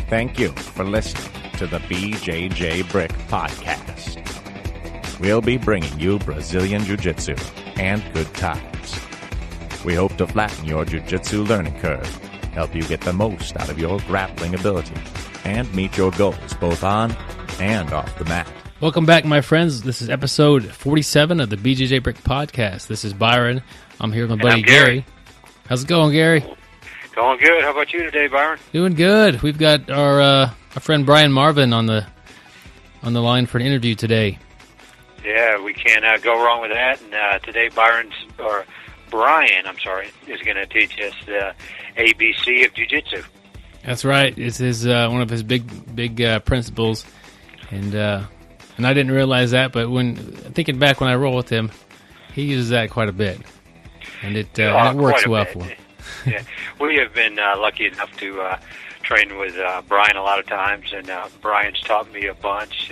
Thank you for listening to the BJJ Brick Podcast. We'll be bringing you Brazilian Jiu-Jitsu and good times. We hope to flatten your Jiu-Jitsu learning curve, help you get the most out of your grappling ability, and meet your goals both on and off the mat. Welcome back, my friends. This is episode 47 of the BJJ Brick Podcast. This is Byron. I'm here with my buddy Gary. How's it going, Gary? Going good. How about you today, Byron? Doing good. We've got our friend Brian Marvin on the line for an interview today. Yeah, we can't go wrong with that. And today, Brian, is going to teach us the A.B.C. of Jiu-Jitsu. That's right. It's his one of his big principles, and I didn't realize that. But thinking back when I roll with him, he uses that quite a bit, and it works well for him. Yeah, we have been lucky enough to train with Brian a lot of times, and Brian's taught me a bunch.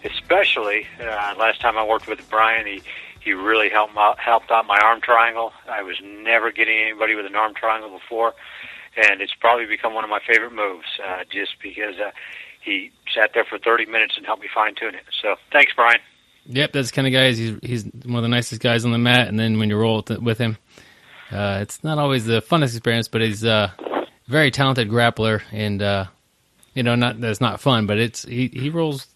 Especially last time I worked with Brian, he really helped out my arm triangle. I was never getting anybody with an arm triangle before, and it's probably become one of my favorite moves just because he sat there for 30 minutes and helped me fine-tune it. So thanks, Brian. Yep, that's the kind of guy. He's one of the nicest guys on the mat, and then when you roll with him, it's not always the funnest experience, but he's a very talented grappler, and not that's not fun, but he rolls.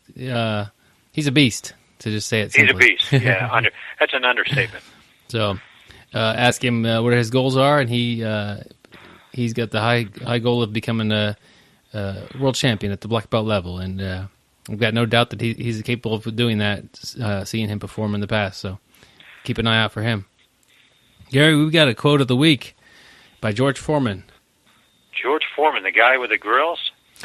He's a beast, to just say it simply. He's a beast. Yeah, that's an understatement. So, ask him what his goals are, and he's got the high goal of becoming a world champion at the black belt level, and I've got no doubt that he's capable of doing that. Seeing him perform in the past, so keep an eye out for him. Gary, we've got a quote of the week by George Foreman. George Foreman, the guy with the grills?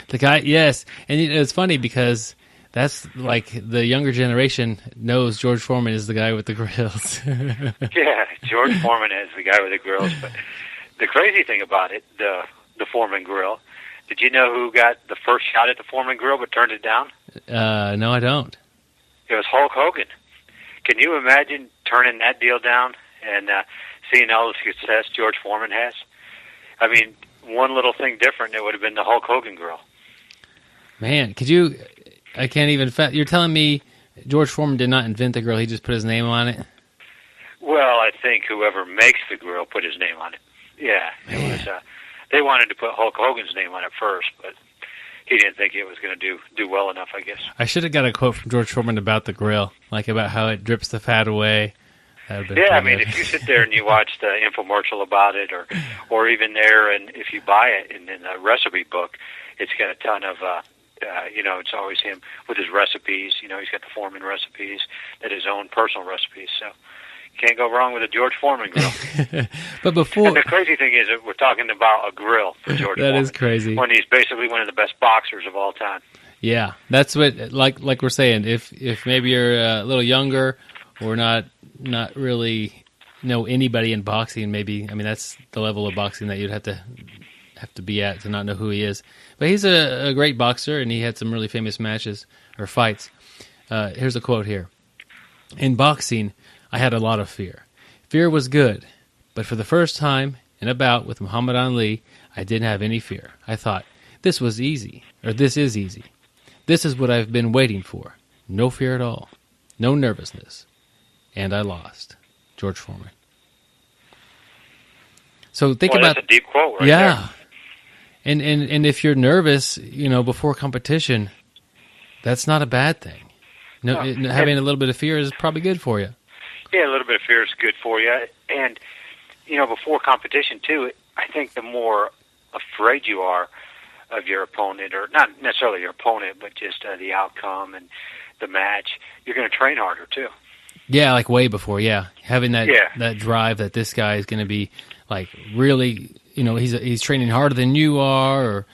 The guy, yes. And it's funny because that's like the younger generation knows George Foreman is the guy with the grills. Yeah, George Foreman is the guy with the grills. But the crazy thing about it, the Foreman grill, did you know who got the first shot at the Foreman grill but turned it down? No, I don't. It was Hulk Hogan. Can you imagine turning that deal down and seeing all the success George Foreman has? I mean, one little thing different, it would have been the Hulk Hogan grill. Man, could you... I can't even... You're telling me George Foreman did not invent the grill, he just put his name on it? Well, I think whoever makes the grill put his name on it. Yeah, it was. They wanted to put Hulk Hogan's name on it first, but he didn't think it was going to do well enough, I guess. I should have got a quote from George Foreman about the grill, like about how it drips the fat away. Yeah, I mean, if you sit there and you watch the infomercial about it, or even there, and if you buy it in the recipe book, it's got a ton of, it's always him with his recipes. He's got the Foreman recipes, that his own personal recipes. So you can't go wrong with a George Foreman grill. But before, and the crazy thing is that we're talking about a grill for George Foreman. That is crazy. When he's basically one of the best boxers of all time. Yeah, that's what, like we're saying, if maybe you're a little younger or not really know anybody in boxing, maybe, I mean, that's the level of boxing that you'd have to be at to not know who he is. But he's a great boxer, and he had some really famous matches or fights. Here's a quote here. In boxing, I had a lot of fear. Fear was good, but for the first time in a bout with Muhammad Ali, I didn't have any fear. I thought, this is easy. This is what I've been waiting for. No fear at all. No nervousness. And I lost. George Foreman. So think about... That's a deep quote right there. And if you're nervous, before competition, that's not a bad thing. No, having a little bit of fear is probably good for you. Yeah, a little bit of fear is good for you. And, before competition, too, I think the more afraid you are of your opponent, or not necessarily your opponent, but just the outcome and the match, you're going to train harder, too. Yeah, like way before, yeah. Having that drive that this guy is going to be, like, really, he's training harder than you are,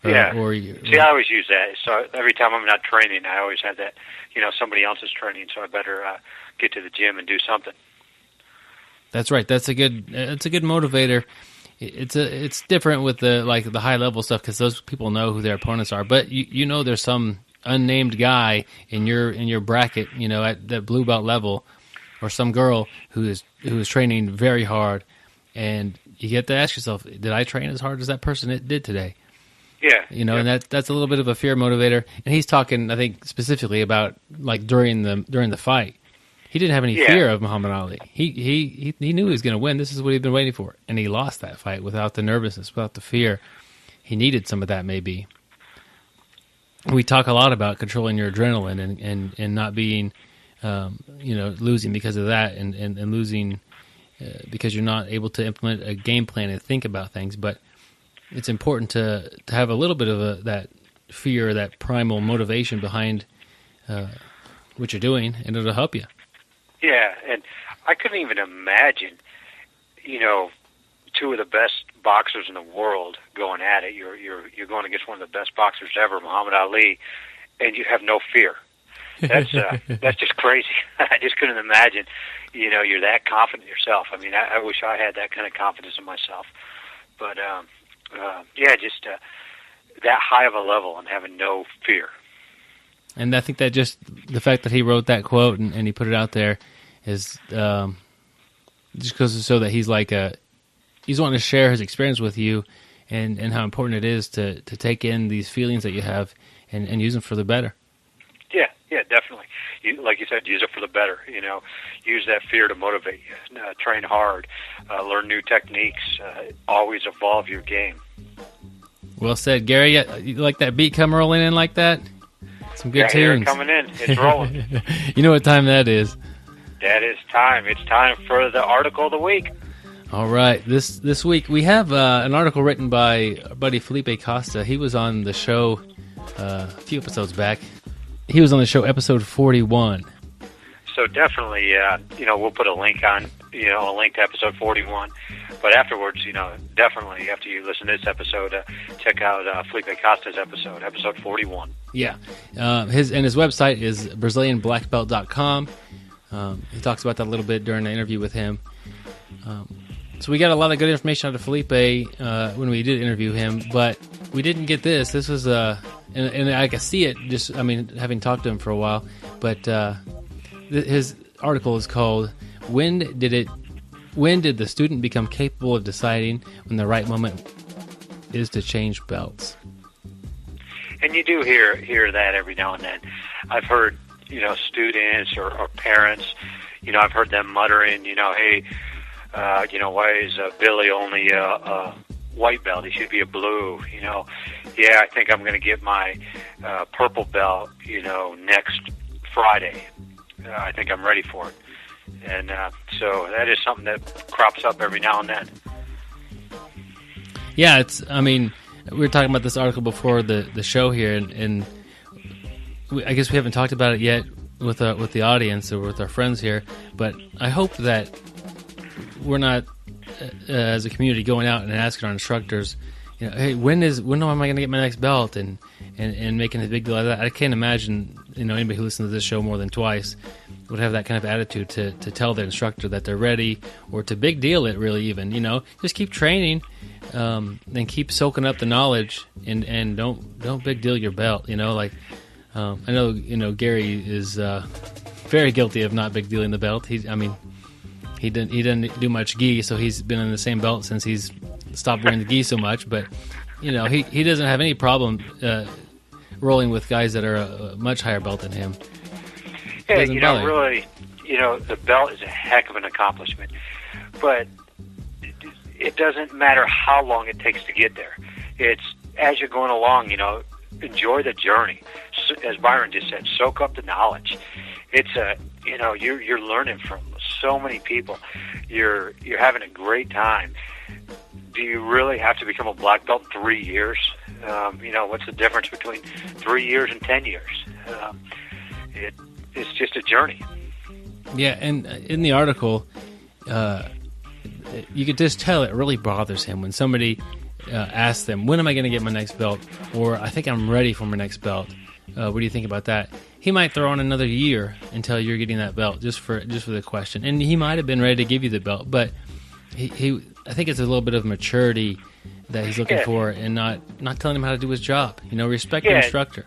See, I always use that. So every time I'm not training, I always have that, somebody else is training, so I better get to the gym and do something. That's right. That's a good motivator. It's different with the high level stuff because those people know who their opponents are. But there's some unnamed guy in your bracket, at that blue belt level, or some girl who is training very hard, and you get to ask yourself, did I train as hard as that person did today? Yeah. And that's a little bit of a fear motivator. And he's talking, I think, specifically about like during the fight. He didn't have any fear of Muhammad Ali. He knew he was going to win. This is what he'd been waiting for, and he lost that fight without the nervousness, without the fear. He needed some of that, maybe. We talk a lot about controlling your adrenaline and not being, losing because of that, and losing because you're not able to implement a game plan and think about things. But it's important to have a little bit of that fear, that primal motivation behind what you're doing, and it'll help you. Yeah, and I couldn't even imagine, two of the best boxers in the world going at it. You're going against one of the best boxers ever, Muhammad Ali, and you have no fear. That's just crazy. I just couldn't imagine, you're that confident yourself. I mean, I wish I had that kind of confidence in myself. But just that high of a level and having no fear. And I think that just the fact that he wrote that quote and he put it out there is just goes to show that he's he's wanting to share his experience with you and how important it is to take in these feelings that you have and use them for the better. Yeah, definitely. Like you said, use it for the better. Use that fear to motivate you. Train hard, learn new techniques, always evolve your game. Well said, Gary. You like that beat come rolling in like that? Some good tunes. Here coming in. It's rolling. You know what time that is? That is time. It's time for the article of the week. All right. This week we have an article written by our buddy Felipe Costa. He was on the show a few episodes back. He was on the show episode 41. So definitely, we'll put a link on, a link to episode 41. But afterwards, definitely after you listen to this episode, check out Felipe Costa's episode 41. Yeah. His website is BrazilianBlackBelt.com. He talks about that a little bit during the interview with him. So we got a lot of good information out of Felipe when we did interview him, but we didn't get this. This was, and I can see it just, having talked to him for a while, but his article is called, When Did the Student Become Capable of Deciding When the Right Moment Is to Change Belts? And you do hear that every now and then. I've heard, students or parents, I've heard them muttering, hey, why is Billy only a white belt? He should be a blue, Yeah, I think I'm going to get my purple belt, next Friday. I think I'm ready for it. And so that is something that crops up every now and then. Yeah, we were talking about this article before the show here, and I guess we haven't talked about it yet with the audience or with our friends here, but I hope that we're not, as a community, going out and asking our instructors, hey, when am I going to get my next belt, and making a big deal out of that. I can't imagine, anybody who listens to this show more than twice would have that kind of attitude to tell their instructor that they're ready, or to big deal it, really, even, just keep training, and keep soaking up the knowledge, and don't big deal your belt, I know, Gary is very guilty of not big dealing the belt. He didn't do much gi, so he's been in the same belt since he's stopped wearing the gi so much, but he doesn't have any problem rolling with guys that are a much higher belt than him. Yeah, really, the belt is a heck of an accomplishment, but it doesn't matter how long it takes to get there. It's as you're going along, enjoy the journey. As Byron just said, soak up the knowledge. It's you're learning from so many people. You're having a great time. Do you really have to become a black belt in 3 years? What's the difference between 3 years and 10 years? It's just a journey. Yeah, and in the article, you could just tell it really bothers him when somebody asks them, when am I going to get my next belt? Or I think I'm ready for my next belt. What do you think about that? He might throw on another year until you're getting that belt, just for the question. And he might have been ready to give you the belt, but he I think it's a little bit of maturity that he's looking for, and not telling him how to do his job. Respect your instructor.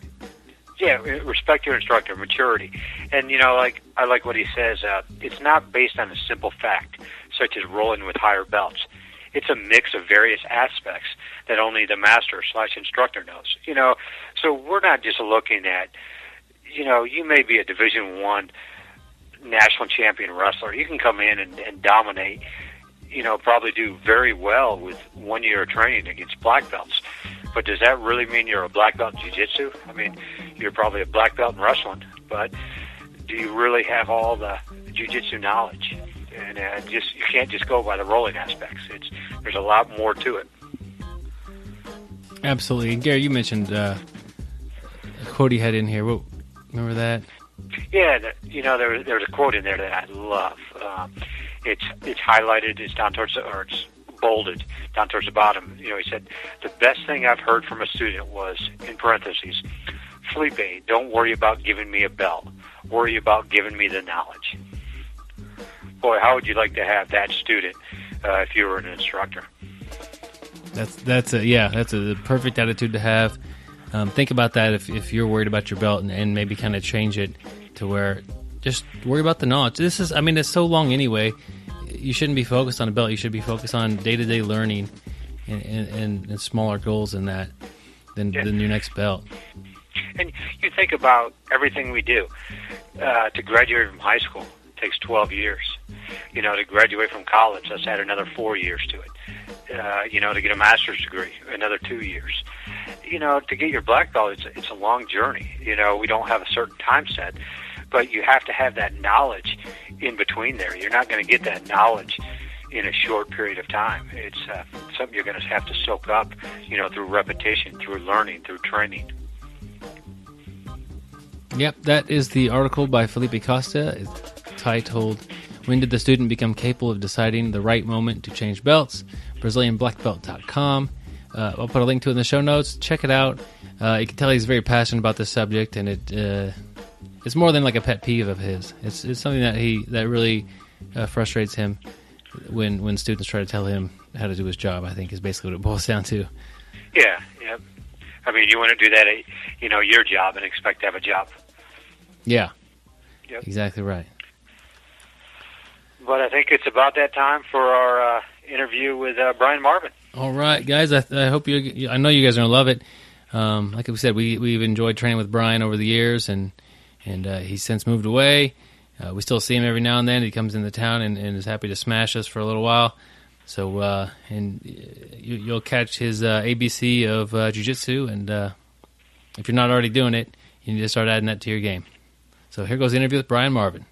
Yeah, respect your instructor, maturity. And, I like what he says, it's not based on a simple fact, such as rolling with higher belts. it's a mix of various aspects that only the master/instructor knows. So we're not just looking at, you may be a Division I national champion wrestler. You can come in and dominate, probably do very well with 1 year of training against black belts. But does that really mean you're a black belt in jiu-jitsu? I mean, you're probably a black belt in wrestling, but do you really have all the jiu-jitsu knowledge? And you can't just go by the rolling aspects. There's a lot more to it. Absolutely. And Gary, you mentioned a quote he had in here. Remember that? Yeah, there's a quote in there that I love. It's highlighted. It's bolded down towards the bottom. He said, "The best thing I've heard from a student was, in parentheses, Felipe, don't worry about giving me a belt. Worry about giving me the knowledge." Boy, how would you like to have that student if you were an instructor? That's a perfect attitude to have. Think about that if you're worried about your belt, and maybe kind of change it to where just worry about the knowledge. It's so long anyway. You shouldn't be focused on a belt. You should be focused on day-to-day learning and smaller goals than that, than your next belt. And you think about everything we do. To graduate from high school takes 12 years. To graduate from college, let's add another 4 years to it. To get a master's degree, another 2 years. To get your black belt, it's a long journey. We don't have a certain time set, but you have to have that knowledge in between there. You're not going to get that knowledge in a short period of time. It's something you're going to have to soak up, through repetition, through learning, through training. Yep, that is the article by Felipe Costa. It's titled, "When Did the Student Become Capable of Deciding the Right Moment to Change Belts?" BrazilianBlackBelt.com. I'll put a link to it in the show notes. Check it out. You can tell he's very passionate about this subject, and it's more than like a pet peeve of his. It's something that really frustrates him when students try to tell him how to do his job, I think is basically what it boils down to. Yeah. I mean, you want to do that at, your job and expect to have a job. Yeah. Yep. Exactly right. But I think it's about that time for our interview with Brian Marvin. All right, guys. I hope I know you guys are gonna love it. Like we said, we've enjoyed training with Brian over the years, and he's since moved away. We still see him every now and then. He comes into town and is happy to smash us for a little while. So, you'll catch his A.B.C. of jiu-jitsu, and if you're not already doing it, you need to start adding that to your game. So here goes the interview with Brian Marvin.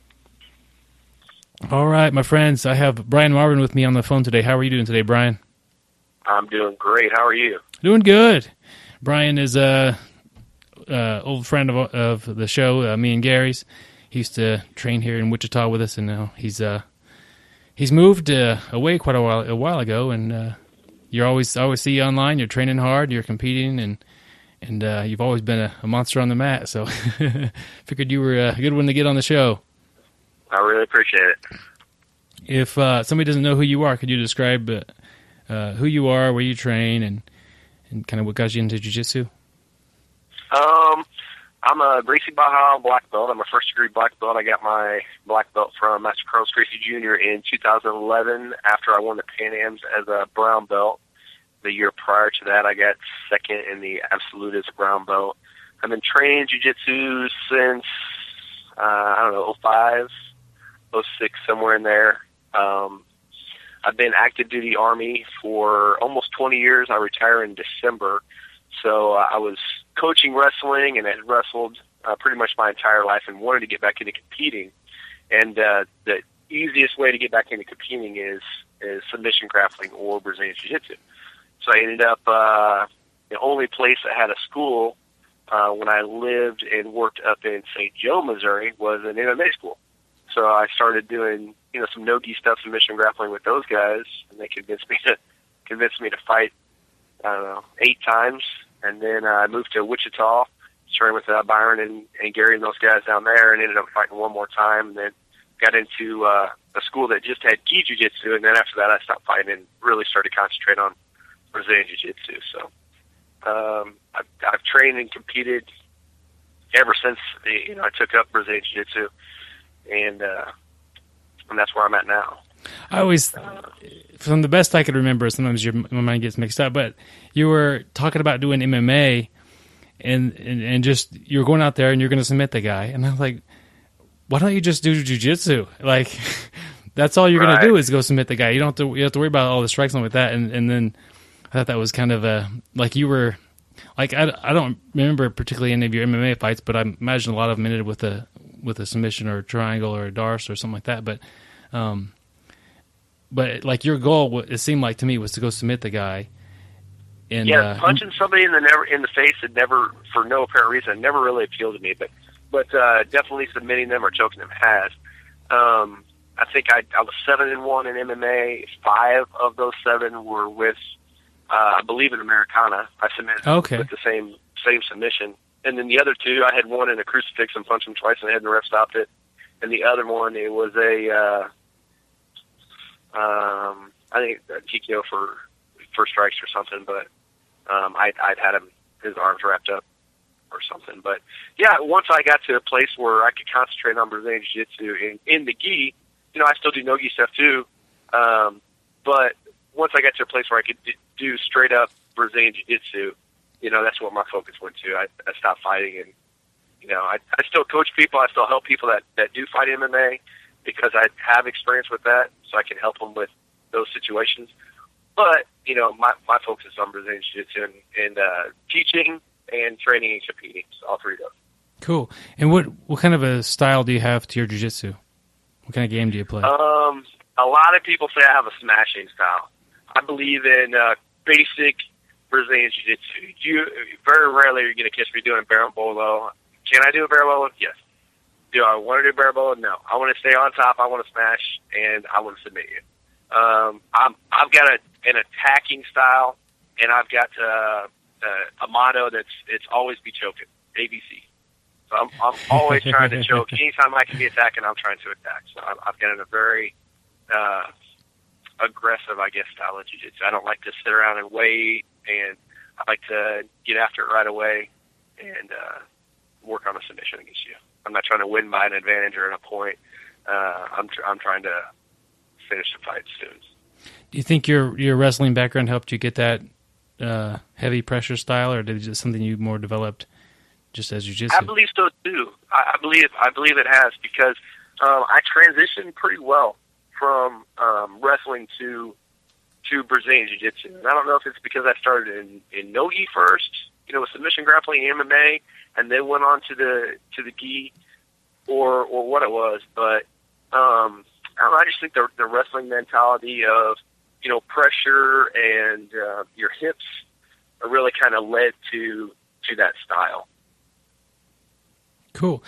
All right, my friends, I have Brian Marvin with me on the phone today. How are you doing today, Brian? I'm doing great. How are you? Doing good. Brian is a old friend of the show, me and Gary's. He used to train here in Wichita with us, and now he's moved away quite a while ago. And I always see you online. You're training hard. You're competing, and you've always been a monster on the mat. So figured you were a good one to get on the show. I really appreciate it. If somebody doesn't know who you are, could you describe who you are, where you train, and kind of what got you into jiu-jitsu? I'm a Gracie Barra black belt. I'm a first-degree black belt. I got my black belt from Master Carlos Gracie Jr. in 2011 after I won the Pan Ams as a brown belt. The year prior to that, I got second in the Absolute as a brown belt. I've been training jiu-jitsu since, 05, 06, somewhere in there. I've been active duty Army for almost 20 years. I retire in December. So I was coaching wrestling and had wrestled pretty much my entire life and wanted to get back into competing. And the easiest way to get back into competing is submission grappling or Brazilian Jiu-Jitsu. So I ended up the only place that had a school when I lived and worked up in St. Joe, Missouri, was an MMA school. So I started doing some no-gi stuff, submission grappling with those guys, and they convinced me to fight 8 times. And then I moved to Wichita, trained with Byron and Gary and those guys down there, and ended up fighting one more time. And then got into a school that just had gi jiu-jitsu, and then after that I stopped fighting and really started to concentrate on Brazilian jiu-jitsu. So I've trained and competed ever since I took up Brazilian jiu-jitsu, and that's where I'm at now. I always, from the best I could remember, sometimes my mind gets mixed up, but you were talking about doing MMA and just, you're going out there and you're going to submit the guy. And I was like, why don't you just do jiu-jitsu? Like, that's all you're going to do is go submit the guy. You don't have to worry about all the strikes and with that. And then I thought that was kind of like you were, like, I don't remember particularly any of your MMA fights, but I imagine a lot of them ended with a submission or a triangle or a darce or something like that. But like your goal, it seemed like to me, was to go submit the guy. And punching somebody in the face had never, for no apparent reason, never really appealed to me. But definitely submitting them or choking them has. I think I was 7-1 in MMA. 5 of those 7 were with, I believe, an Americana. I submitted with the same submission. And then the other 2, I had one in a crucifix and punched him twice in the head, and the ref stopped it. And the other one, it was I think a TKO for strikes or something. But I'd had his arms wrapped up or something. But yeah, once I got to a place where I could concentrate on Brazilian Jiu-Jitsu in the gi, I still do no-gi stuff too. But once I got to a place where I could do straight up Brazilian Jiu-Jitsu, that's what my focus went to. I stopped fighting, and I still coach people. I still help people that do fight MMA because I have experience with that, so I can help them with those situations. But my focus is on Brazilian Jiu-Jitsu and teaching and training and competing. So all 3 of those. Cool. And what kind of a style do you have to your jiu-jitsu? What kind of game do you play? A lot of people say I have a smashing style. I believe in basic Brazilian Jiu-Jitsu. Very rarely are you going to catch me doing berimbolo. Can I do a berimbolo? Yes. Do I want to do berimbolo? No. I want to stay on top. I want to smash, and I want to submit you. I've got an attacking style, and I've got a motto it's always be choking. A.B.C. So I'm always trying to choke. Anytime I can be attacking, I'm trying to attack. So I've got a very aggressive, I guess, style of jiu-jitsu. I don't like to sit around and wait, and I like to get after it right away and work on a submission against you. I'm not trying to win by an advantage or a point. I'm trying to finish the fight soon. Do you think your wrestling background helped you get that heavy pressure style, or did it just something you more developed just as jiu-jitsu? I believe so too. I believe it has, because I transitioned pretty well from wrestling to Brazilian Jiu-Jitsu. And I don't know if it's because I started in no-gi first, with submission grappling and MMA, and then went on to the gi, or what it was. But I don't know. I just think the wrestling mentality of pressure and your hips really kind of led to that style. Cool.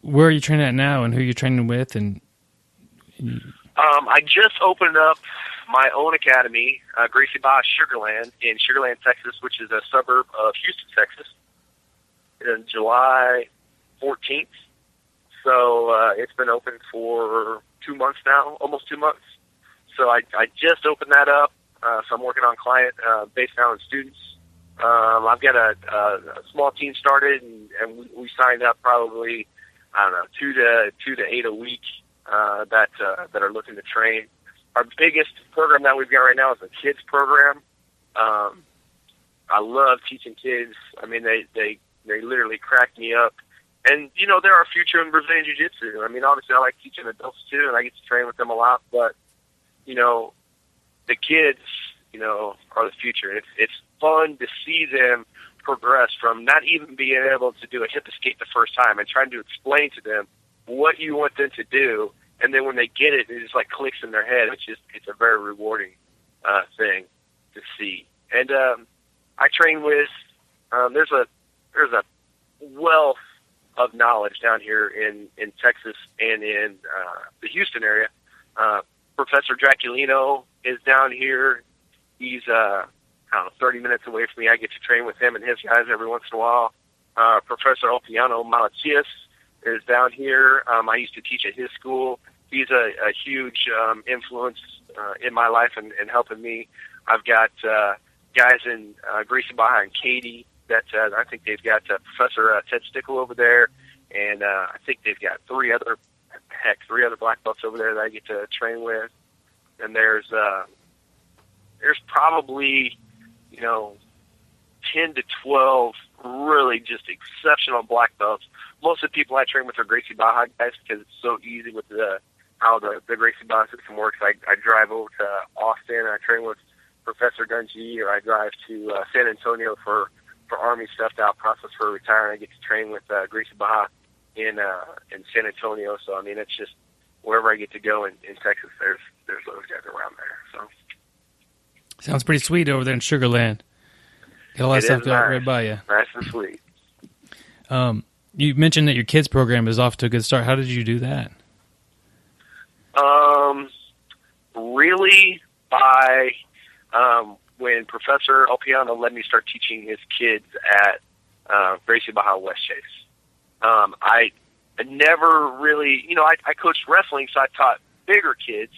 Where are you training at now, and who are you training with? I just opened up my own academy, Gracie Barra Sugarland, in Sugarland, Texas, which is a suburb of Houston, Texas, in July 14th. So it's been open for 2 months now, almost 2 months. So I just opened that up. So I'm working on client based now on students. I've got a small team started, and we signed up probably, I don't know, 2 to 8 a week that are looking to train. Our biggest program that we've got right now is a kids program. I love teaching kids. I mean, they literally crack me up. And, they're our future in Brazilian Jiu-Jitsu. I mean, obviously I like teaching adults too, and I get to train with them a lot, but, the kids, are the future. It's fun to see them progress from not even being able to do a hip escape the first time and trying to explain to them what you want them to do. And then when they get it, it just like clicks in their head. It's a very rewarding thing to see. And I train with there's a wealth of knowledge down here in Texas and in the Houston area. Professor Draculino is down here. He's 30 minutes away from me. I get to train with him and his guys every once in a while. Professor Opiano Malachias is down here. I used to teach at his school. He's a huge influence in my life and helping me. I've got guys in Gracie Barra and Katy that I think they've got Professor Ted Stickle over there, and I think they've got 3 other 3 other black belts over there that I get to train with. And there's probably, 10 to 12 really just exceptional black belts. Most of the people I train with are Gracie Barra guys because it's so easy with how the Gracie Barra system works. I drive over to Austin and I train with Professor Gunji, or I drive to San Antonio for Army stuff to out process for retiring. I get to train with Gracie Barra in San Antonio. So I mean, it's just wherever I get to go in Texas, there's those guys around there. So sounds pretty sweet over there in Sugar Land. Got all that stuff going right by you. Nice and sweet. You mentioned that your kids program is off to a good start. How did you do that? Really by when Professor Opiano let me start teaching his kids at Gracie Barra West Chase. I never really, I coached wrestling, so I taught bigger kids,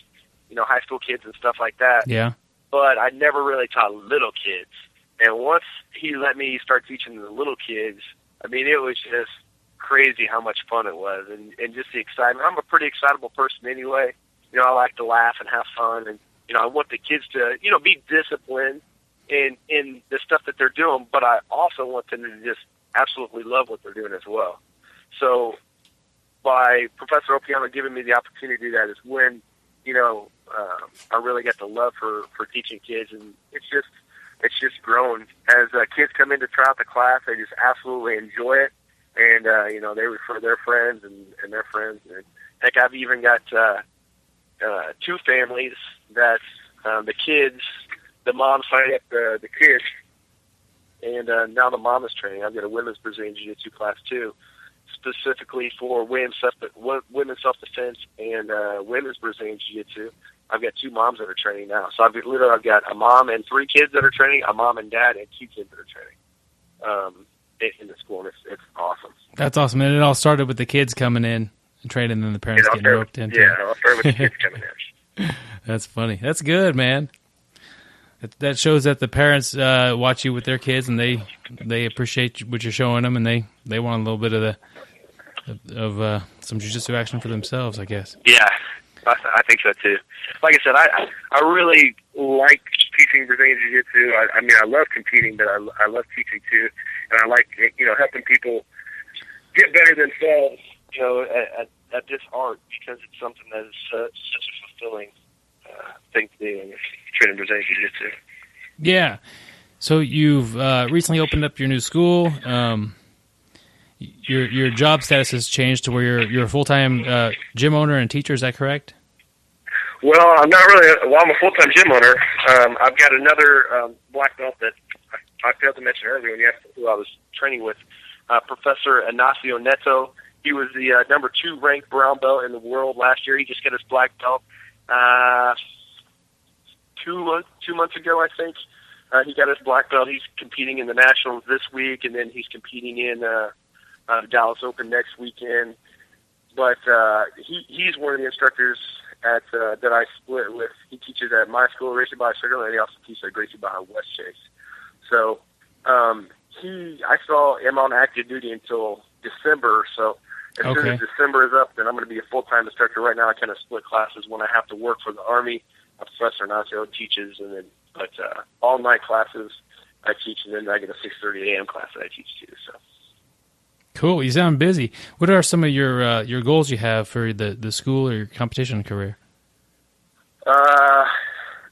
high school kids and stuff like that. Yeah. But I never really taught little kids. And once he let me start teaching the little kids, I mean, it was just crazy how much fun it was, and just the excitement. I'm a pretty excitable person anyway. I like to laugh and have fun, and I want the kids to, be disciplined in the stuff that they're doing, but I also want them to just absolutely love what they're doing as well. So by Professor Opiano giving me the opportunity to do that is when, I really got the love for teaching kids, and it's just grown. As kids come in to try out the class, they just absolutely enjoy it, and they refer their friends and their friends. And heck, I've even got 2 families that the mom signed up the kids, and now the mom is training. I've got a women's Brazilian Jiu-Jitsu class too, specifically for women's self-defense and women's Brazilian Jiu-Jitsu. I've got 2 moms that are training now. So I've got a mom and 3 kids that are training, a mom and dad, and 2 kids that are training in the school, and it's awesome. That's awesome. And it all started with the kids coming in and training, and then the parents getting roped into it. Yeah, I'll start with the kids coming in. That's funny. That's good, man. That shows that the parents watch you with their kids, and they appreciate what you're showing them, and they want a little bit of some jiu-jitsu action for themselves, I guess. Yeah, I think so too. Like I said, I really like teaching Brazilian Jiu-Jitsu. I mean, I love competing, but I love teaching too, and I like helping people get better themselves. At this art, because it's something that is such a fulfilling thing to do in training Brazilian Jiu-Jitsu. Yeah. So you've recently opened up your new school. Your job status has changed to where you're a full-time gym owner and teacher. Is that correct? Well, I'm not really. Well, I'm a full-time gym owner. I've got another black belt that I failed to mention earlier when you asked who I was training with, Professor Ignacio Neto. He was the number 2 ranked brown belt in the world last year. He just got his black belt 2 months ago, I think. He got his black belt. He's competing in the Nationals this week, and then he's competing in the Dallas Open next weekend. But he's one of the instructors that I split with. He teaches at my school, Gracie Barra School, and he also teaches at Gracie Barra West Chase. So I saw him on active duty until December, so as soon as December is up, then I'm going to be a full-time instructor. Right now I kind of split classes when I have to work for the Army. Professor Ignacio teaches, but all-night classes I teach, and then I get a 6:30 a.m. class that I teach too. So. Cool. You sound busy. What are some of your goals you have for the school or your competition career?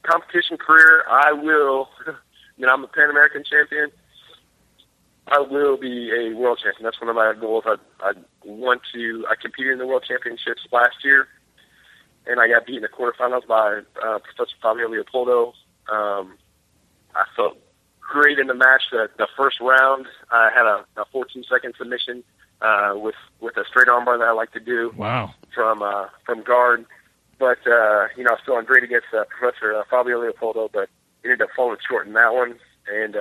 Competition career, I'm a Pan American champion. I will be a world champion. That's one of my goals. I competed in the world championships last year, and I got beat in the quarterfinals by Professor Fabio Leopoldo. I felt great in the match. The first round, I had a 14-second submission with a straight armbar that I like to do. Wow. From guard. But, I was feeling great against Professor Fabio Leopoldo, but ended up falling short in that one. And,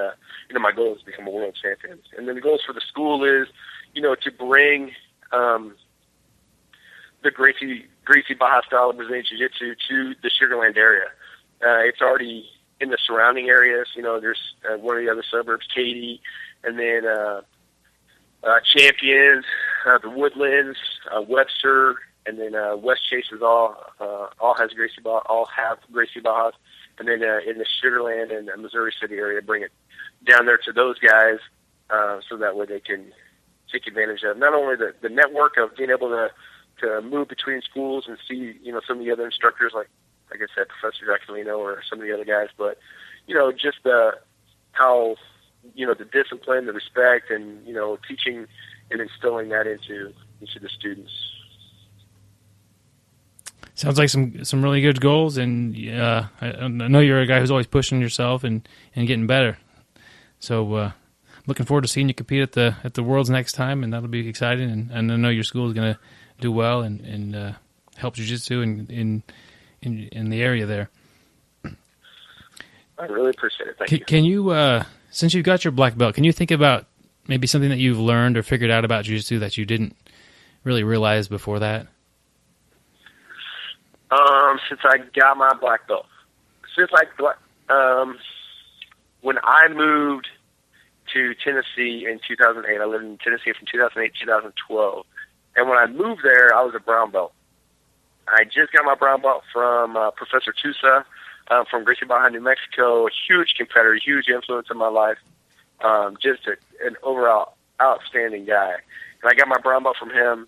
my goal is to become a world champion. And then the goals for the school is, to bring the Gracie Barra style of Brazilian Jiu-Jitsu to the Sugar Land area. It's already in the surrounding areas. There's one of the other suburbs, Katy, and then Champions, the Woodlands, Webster, and then West Chase is all has Gracie Barra, all have Gracie Barras, and then in the Sugar Land and the Missouri City area, bring it down there to those guys, so that way they can take advantage of not only the network of being able to move between schools and see, some of the other instructors, like I said, Professor Jacquelino or some of the other guys, but, just how, the discipline, the respect, and, teaching and instilling that into the students. Sounds like some really good goals, and I know you're a guy who's always pushing yourself and getting better. So looking forward to seeing you compete at the Worlds next time, and that'll be exciting. And I know your school is going to do well and help jiu-jitsu in the area there. I really appreciate it. Thank you. Can you, since you've got your black belt, can you think about maybe something that you've learned or figured out about jiu-jitsu that you didn't really realize before that? Since I got my black belt, when I moved to Tennessee in 2008, I lived in Tennessee from 2008 to 2012, and when I moved there, I was a brown belt. I just got my brown belt from Professor Tusa from Gracie Barra, New Mexico, a huge competitor, huge influence in my life, just an overall outstanding guy. And I got my brown belt from him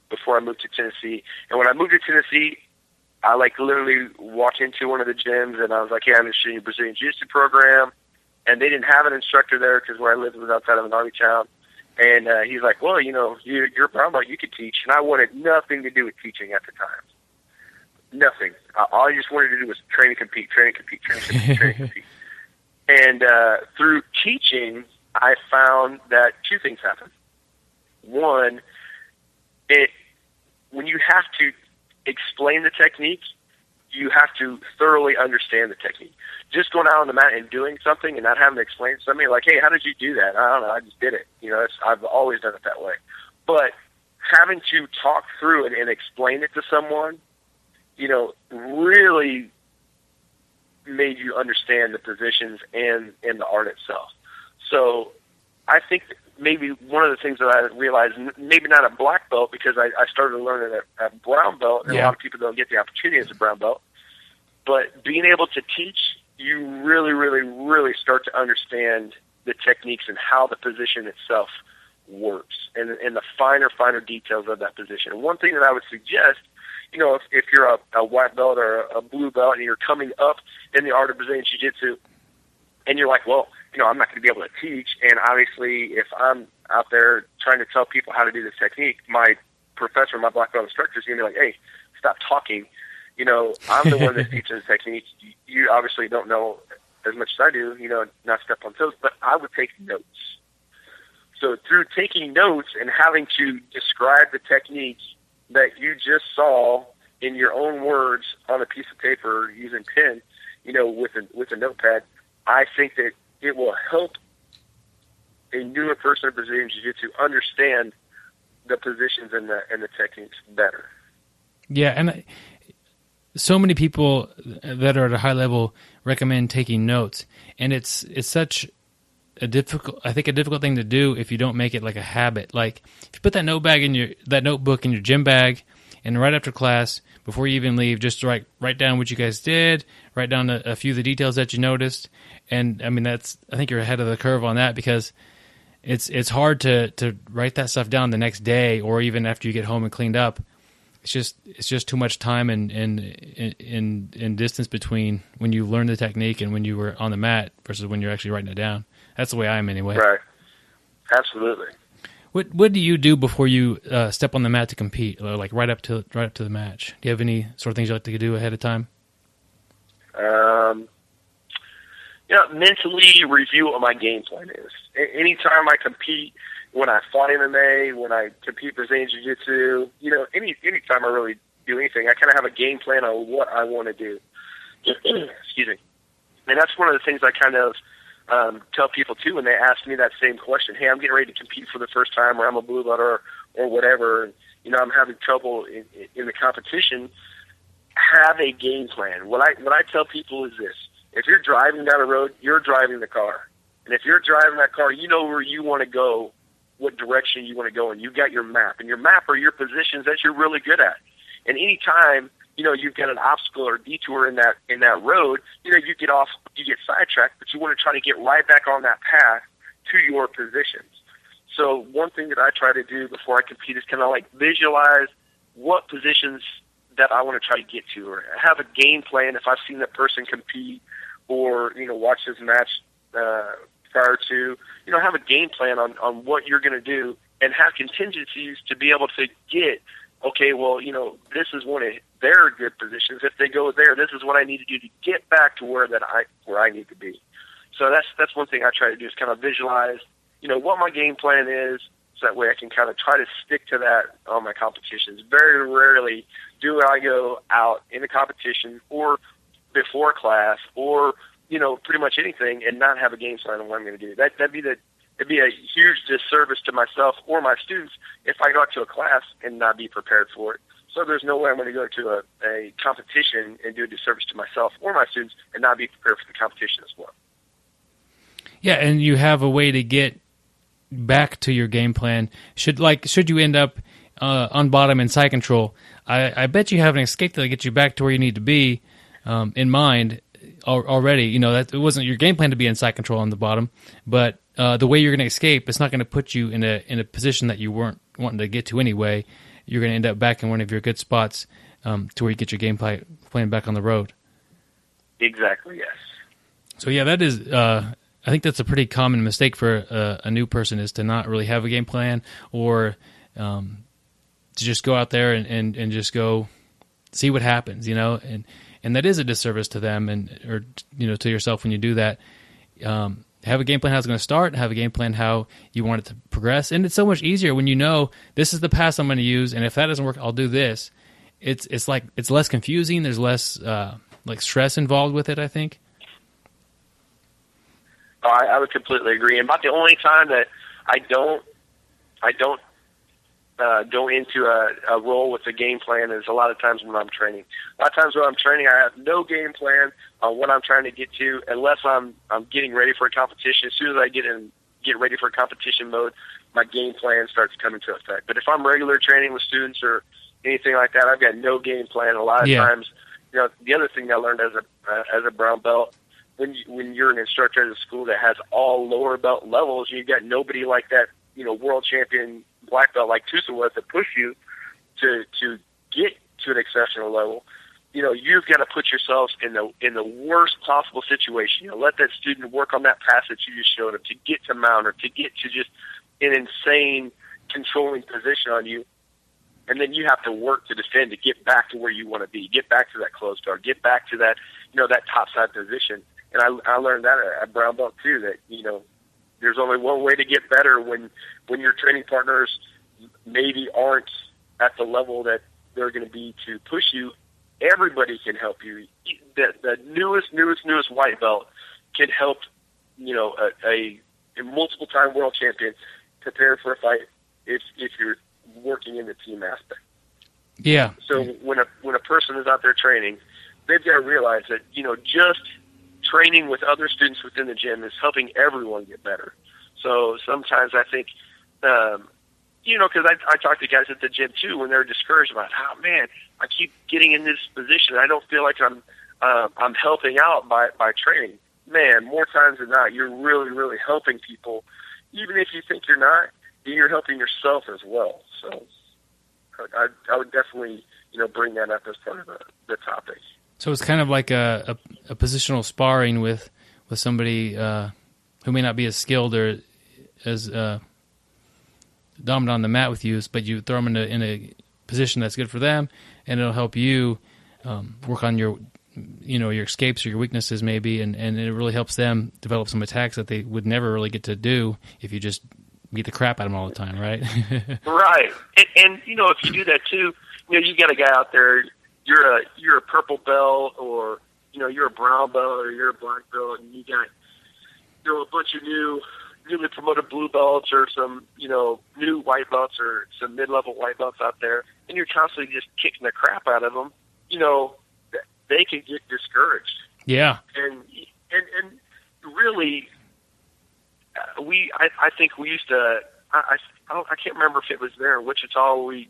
before I moved to Tennessee. And when I moved to Tennessee, I literally walked into one of the gyms and I was like, "Hey, I'm interested in your Brazilian Jiu-Jitsu program." And they didn't have an instructor there because where I lived was outside of an army town. And he's like, "Well, you're a brown belt, you could teach." And I wanted nothing to do with teaching at the time. Nothing. All I just wanted to do was train and compete. And through teaching, I found that two things happen. One, when you have to explain the technique, you have to thoroughly understand the technique. Just going out on the mat and doing something and not having to explain to somebody like, "Hey, how did you do that?" I don't know, I just did it. I've always done it that way. But having to talk through it and explain it to someone, really made you understand the positions and the art itself. So I think maybe one of the things that I realized, maybe not a black belt, because I started learning at brown belt, and a lot of people don't get the opportunity as a brown belt, but being able to teach, you really, really, really start to understand the techniques and how the position itself works and the finer details of that position. And one thing that I would suggest, if you're a white belt or a blue belt and you're coming up in the art of Brazilian Jiu-Jitsu and you're like, "Well, I'm not going to be able to teach." And obviously, if I'm out there trying to tell people how to do this technique, my professor, my black belt instructor is going to be like, "Hey, stop talking. I'm the one that's teaching the technique. You obviously don't know as much as I do, not step on toes." But I would take notes. So through taking notes and having to describe the technique that you just saw in your own words on a piece of paper using pen, with a notepad, I think that it will help a newer person in Brazilian Jiu-Jitsu understand the positions and the techniques better. Yeah, and so many people that are at a high level recommend taking notes, and it's such a difficult thing to do if you don't make it like a habit. Like if you put that notebook in your gym bag, and right after class, before you even leave, just write down what you guys did, write down a few of the details that you noticed, and I mean I think you're ahead of the curve on that, because it's hard to write that stuff down the next day or even after you get home and cleaned up. It's just too much time and distance between when you learn the technique and when you were on the mat versus when you're actually writing it down. That's the way I am anyway. Right. Absolutely. What do you do before you step on the mat to compete? Like right up to the match? Do you have any sort of things you like to do ahead of time? Mentally review what my game plan is. Anytime I compete, when I fight MMA, when I compete Brazilian Jiu-Jitsu, anytime I really do anything, I kind of have a game plan on what I want to do. Excuse me. And that's one of the things I kind of tell people, too, when they ask me that same question. "Hey, I'm getting ready to compete for the first time, or I'm a blue belt or whatever, and, I'm having trouble in the competition." Have a game plan. What I tell people is this. If you're driving down the road, you're driving the car. And if you're driving that car, you know where you want to go what direction you want to go in. You've got your map, and your map are your positions that you're really good at. And anytime, you've got an obstacle or detour in that road, you get sidetracked, but you want to try to get right back on that path to your positions. So one thing that I try to do before I compete is kind of like visualize what positions that I want to try to get to, or have a game plan if I've seen that person compete, or watch this match prior to, have a game plan on what you're going to do, and have contingencies to be able to get, okay, well, this is one of their good positions. If they go there, this is what I need to do to get back to where I need to be. So that's one thing I try to do, is kind of visualize, what my game plan is, so that way I can kind of try to stick to that on my competitions. Very rarely do I go out in a competition or before class or, pretty much anything and not have a game plan on what I'm going to do. It'd be a huge disservice to myself or my students if I go out to a class and not be prepared for it. So there's no way I'm going to go to a competition and do a disservice to myself or my students and not be prepared for the competition as well. Yeah, and you have a way to get back to your game plan. Should you end up on bottom in side control, I bet you have an escape that'll get you back to where you need to be in mind already. That it wasn't your game plan to be in side control on the bottom, but the way you're going to escape, it's not going to put you in a position that you weren't wanting to get to anyway. You're going to end up back in one of your good spots to where you get your game plan back on the road. Exactly, yes. So yeah, that is. I think that's a pretty common mistake for a new person, is to not really have a game plan, or to just go out there and just go see what happens, and that is a disservice to them or to yourself when you do that. Have a game plan how it's going to start, have a game plan how you want it to progress, and it's so much easier when this is the path I'm going to use, and if that doesn't work, I'll do this. It's like it's less confusing. There's less stress involved with it, I think. I would completely agree. And about the only time that I don't go into a role with a game plan is a lot of times when I'm training. A lot of times when I'm training, I have no game plan on what I'm trying to get to, unless I'm getting ready for a competition. As soon as I get ready for competition mode, my game plan starts coming to effect. But if I'm regular training with students or anything like that, I've got no game plan. A lot of times, the other thing I learned as a brown belt, when you're an instructor at a school that has all lower belt levels, you've got nobody like that, world champion black belt like Tusa was to push you to get to an exceptional level. You've got to put yourselves in the worst possible situation. Let that student work on that pass that you just showed him to get to mount or to get to just an insane controlling position on you. And then you have to work to defend to get back to where you want to be, get back to that closed guard, get back to that, that top side position. And I learned that at brown belt too, that, there's only one way to get better when your training partners maybe aren't at the level that they're going to be to push you. Everybody can help you. The newest white belt can help, a multiple-time world champion prepare for a fight if you're working in the team aspect. Yeah. So when a person is out there training, they've got to realize that, just training with other students within the gym is helping everyone get better. So sometimes I think, because I talk to guys at the gym too when they're discouraged about, man, I keep getting in this position. I don't feel like I'm helping out by training. Man, more times than not, you're really, really helping people. Even if you think you're not, you're helping yourself as well. So I would definitely, bring that up as part of the topic. So it's kind of like a positional sparring with somebody who may not be as skilled or as dominant on the mat with you, but you throw them in a position that's good for them, and it'll help you work on your escapes or your weaknesses maybe, and it really helps them develop some attacks that they would never really get to do if you just beat the crap out of them all the time, right? Right. And if you do that too, you got a guy out there, you're a purple belt, or you're a brown belt, or you're a black belt, and you got a bunch of newly promoted blue belts, or some new white belts, or some mid-level white belts out there, and you're constantly just kicking the crap out of them. They can get discouraged. Yeah. And really, I think we used to I can't remember if it was there in Wichita we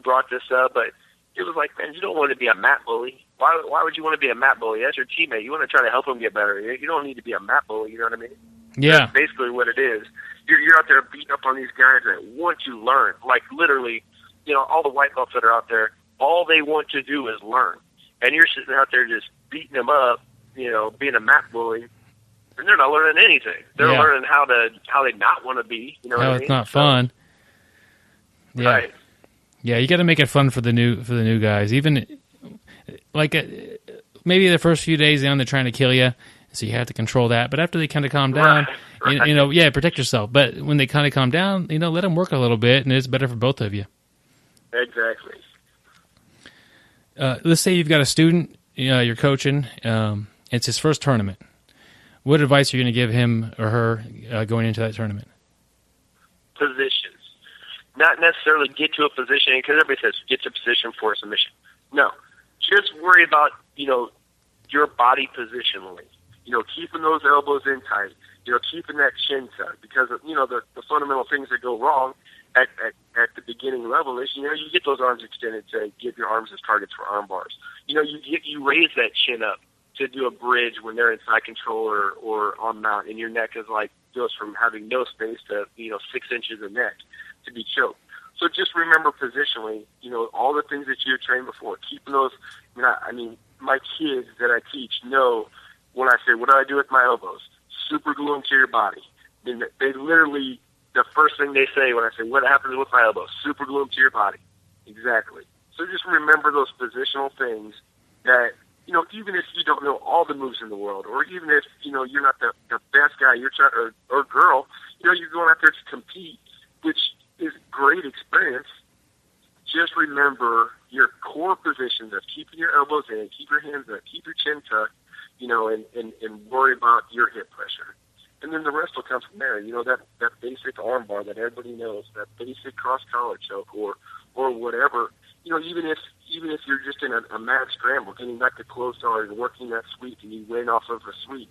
brought this up, but it was like, man, you don't want to be a mat bully. Why would you want to be a mat bully? That's your teammate. You want to try to help him get better. You don't need to be a mat bully. You know what I mean? Yeah. That's basically what it is. You're out there beating up on these guys that want to learn. Like, literally, all the white belts that are out there, all they want to do is learn. And you're sitting out there just beating them up, being a mat bully, and they're not learning anything. They're learning how they not want to be. You know what I mean? It's not fun. Yeah. Right. Yeah, you got to make it fun for the new guys. Even like maybe the first few days they're trying to kill you, so you have to control that. But after they kind of calm down, right. Protect yourself. But when they kind of calm down, let them work a little bit, and it's better for both of you. Exactly. Let's say you've got a student, you're coaching. It's his first tournament. What advice are you going to give him or her going into that tournament? Positions. Not necessarily get to a position, because everybody says get to a position for a submission. No. Just worry about, your body positionally. Keeping those elbows in tight. Keeping that chin tucked. Because, the fundamental things that go wrong at the beginning level is, you get those arms extended to give your arms as targets for arm bars. You raise that chin up to do a bridge when they're in side control or on mount, and your neck is goes from having no space to 6 inches of neck to be choked. So just remember positionally, all the things that you had trained before, keeping those. My kids that I teach know when I say, what do I do with my elbows? Super glue them to your body. Then they literally, the first thing they say when I say, what happens with my elbows? Super glue them to your body. Exactly. So just remember those positional things that, even if you don't know all the moves in the world, or even if, you're not the best guy, or girl, you're going out there to compete, which is great experience. Just remember your core positions of keeping your elbows in, keep your hands up, keep your chin tucked, and worry about your hip pressure. And then the rest will come from there. That basic arm bar that everybody knows, that basic cross collar choke or whatever. Even if you're just in a mad scramble, getting back to close guard and working that sweep and you win off of a sweep,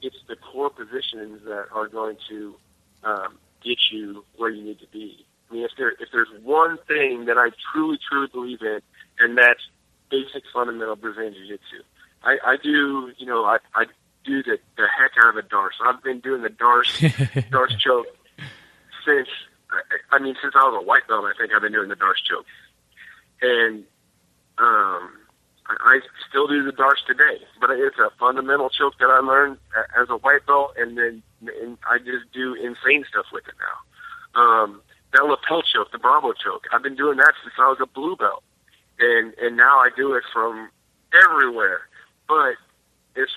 it's the core positions that are going to get you where you need to be. If there's one thing that I truly believe in, and that's basic fundamental Brazilian Jiu-Jitsu. I do the heck out of a Darce. I've been doing the Darce choke since I was a white belt. I think I've been doing the Darce choke, and I still do the Darce today. But it's a fundamental choke that I learned as a white belt, and I just do insane stuff with it now. That lapel choke, the Bravo choke, I've been doing that since I was a blue belt, and now I do it from everywhere. But as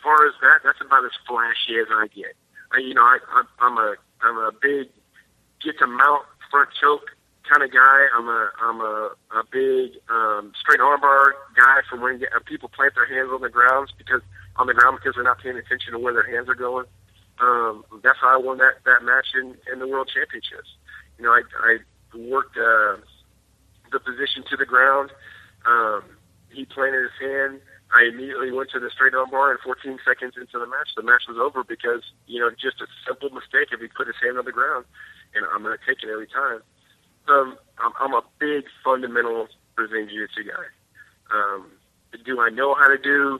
far as that's about as flashy as I get. I'm a big get to mount front choke kind of guy. I'm a big straight armbar guy for when people plant their hands on the ground because they're not paying attention to where their hands are going. That's how I won that match in the World Championships. I worked the position to the ground. He planted his hand. I immediately went to the straight armbar, and 14 seconds into the match was over because, just a simple mistake if he put his hand on the ground, and I'm going to take it every time. I'm a big fundamental Brazilian Jiu-Jitsu guy. Do I know how to do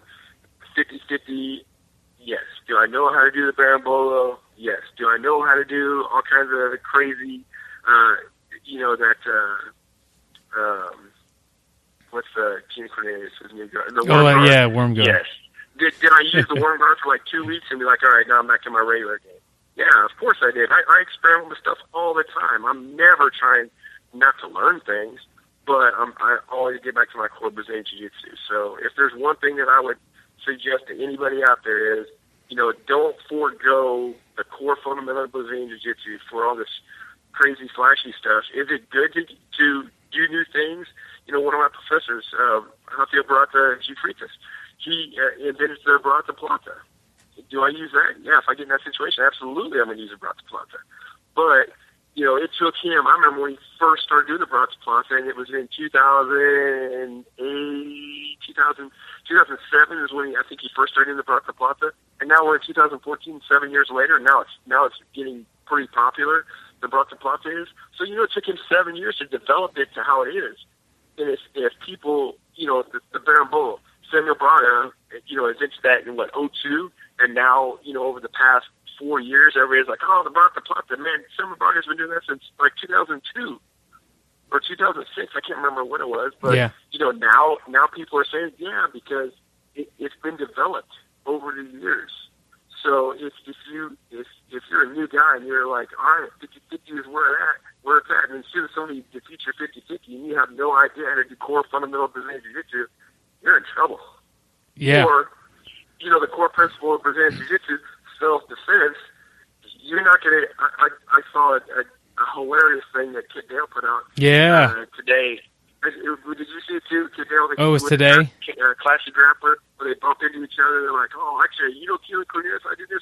50-50? Yes. Do I know how to do the Barambolo? Yes. Do I know how to do all kinds of crazy, what's Gene Cornelius' new guard? Worm guard. Yes. Did I use the worm guard for like 2 weeks and be like, all right, now I'm back to my regular game? Yeah, of course I did. I experiment with stuff all the time. I'm never trying not to learn things, but I always get back to my core Brazilian Jiu-Jitsu. So if there's one thing that I would suggest to anybody out there is, don't forego the core fundamental Brazilian Jiu-Jitsu for all this crazy, flashy stuff. Is it good to do new things? One of my professors, Rafael Barata Freitas, he invented the Barata Plata. Do I use that? Yeah, if I get in that situation, absolutely I'm going to use a Barata Plata. But, it took him, I remember when he first started doing the Barata Plata, and it was in 2007 is when I think he first started doing the Barata Plata. And now we're in 2014, 7 years later, and now it's getting pretty popular. the bracha plata is. So, it took him 7 years to develop it to how it is. And if people, the Berimbolo, Samuel Braga, invented that in, 2002? And now, over the past 4 years, everybody's like, oh, the bracha plata, man, Samuel Braga's been doing that since, 2002 or 2006. I can't remember what it was. But, now people are saying, yeah, because it's been developed over the years. So if you're a new guy and you're like, all right, 50-50 is where it's at, and instead of somebody defeats your 50-50 and you have no idea how to do core fundamental Brazilian Jiu-Jitsu, you're in trouble. Yeah. Or, the core principle of Brazilian Jiu-Jitsu, self-defense, you're not going to, I saw a hilarious thing that Kit Dale put out today. Did you see it too, Kit Dale? Oh, it was today? Classic grappler, where they bump into each other. They're like, oh, actually, Keely Cornelius, I did this,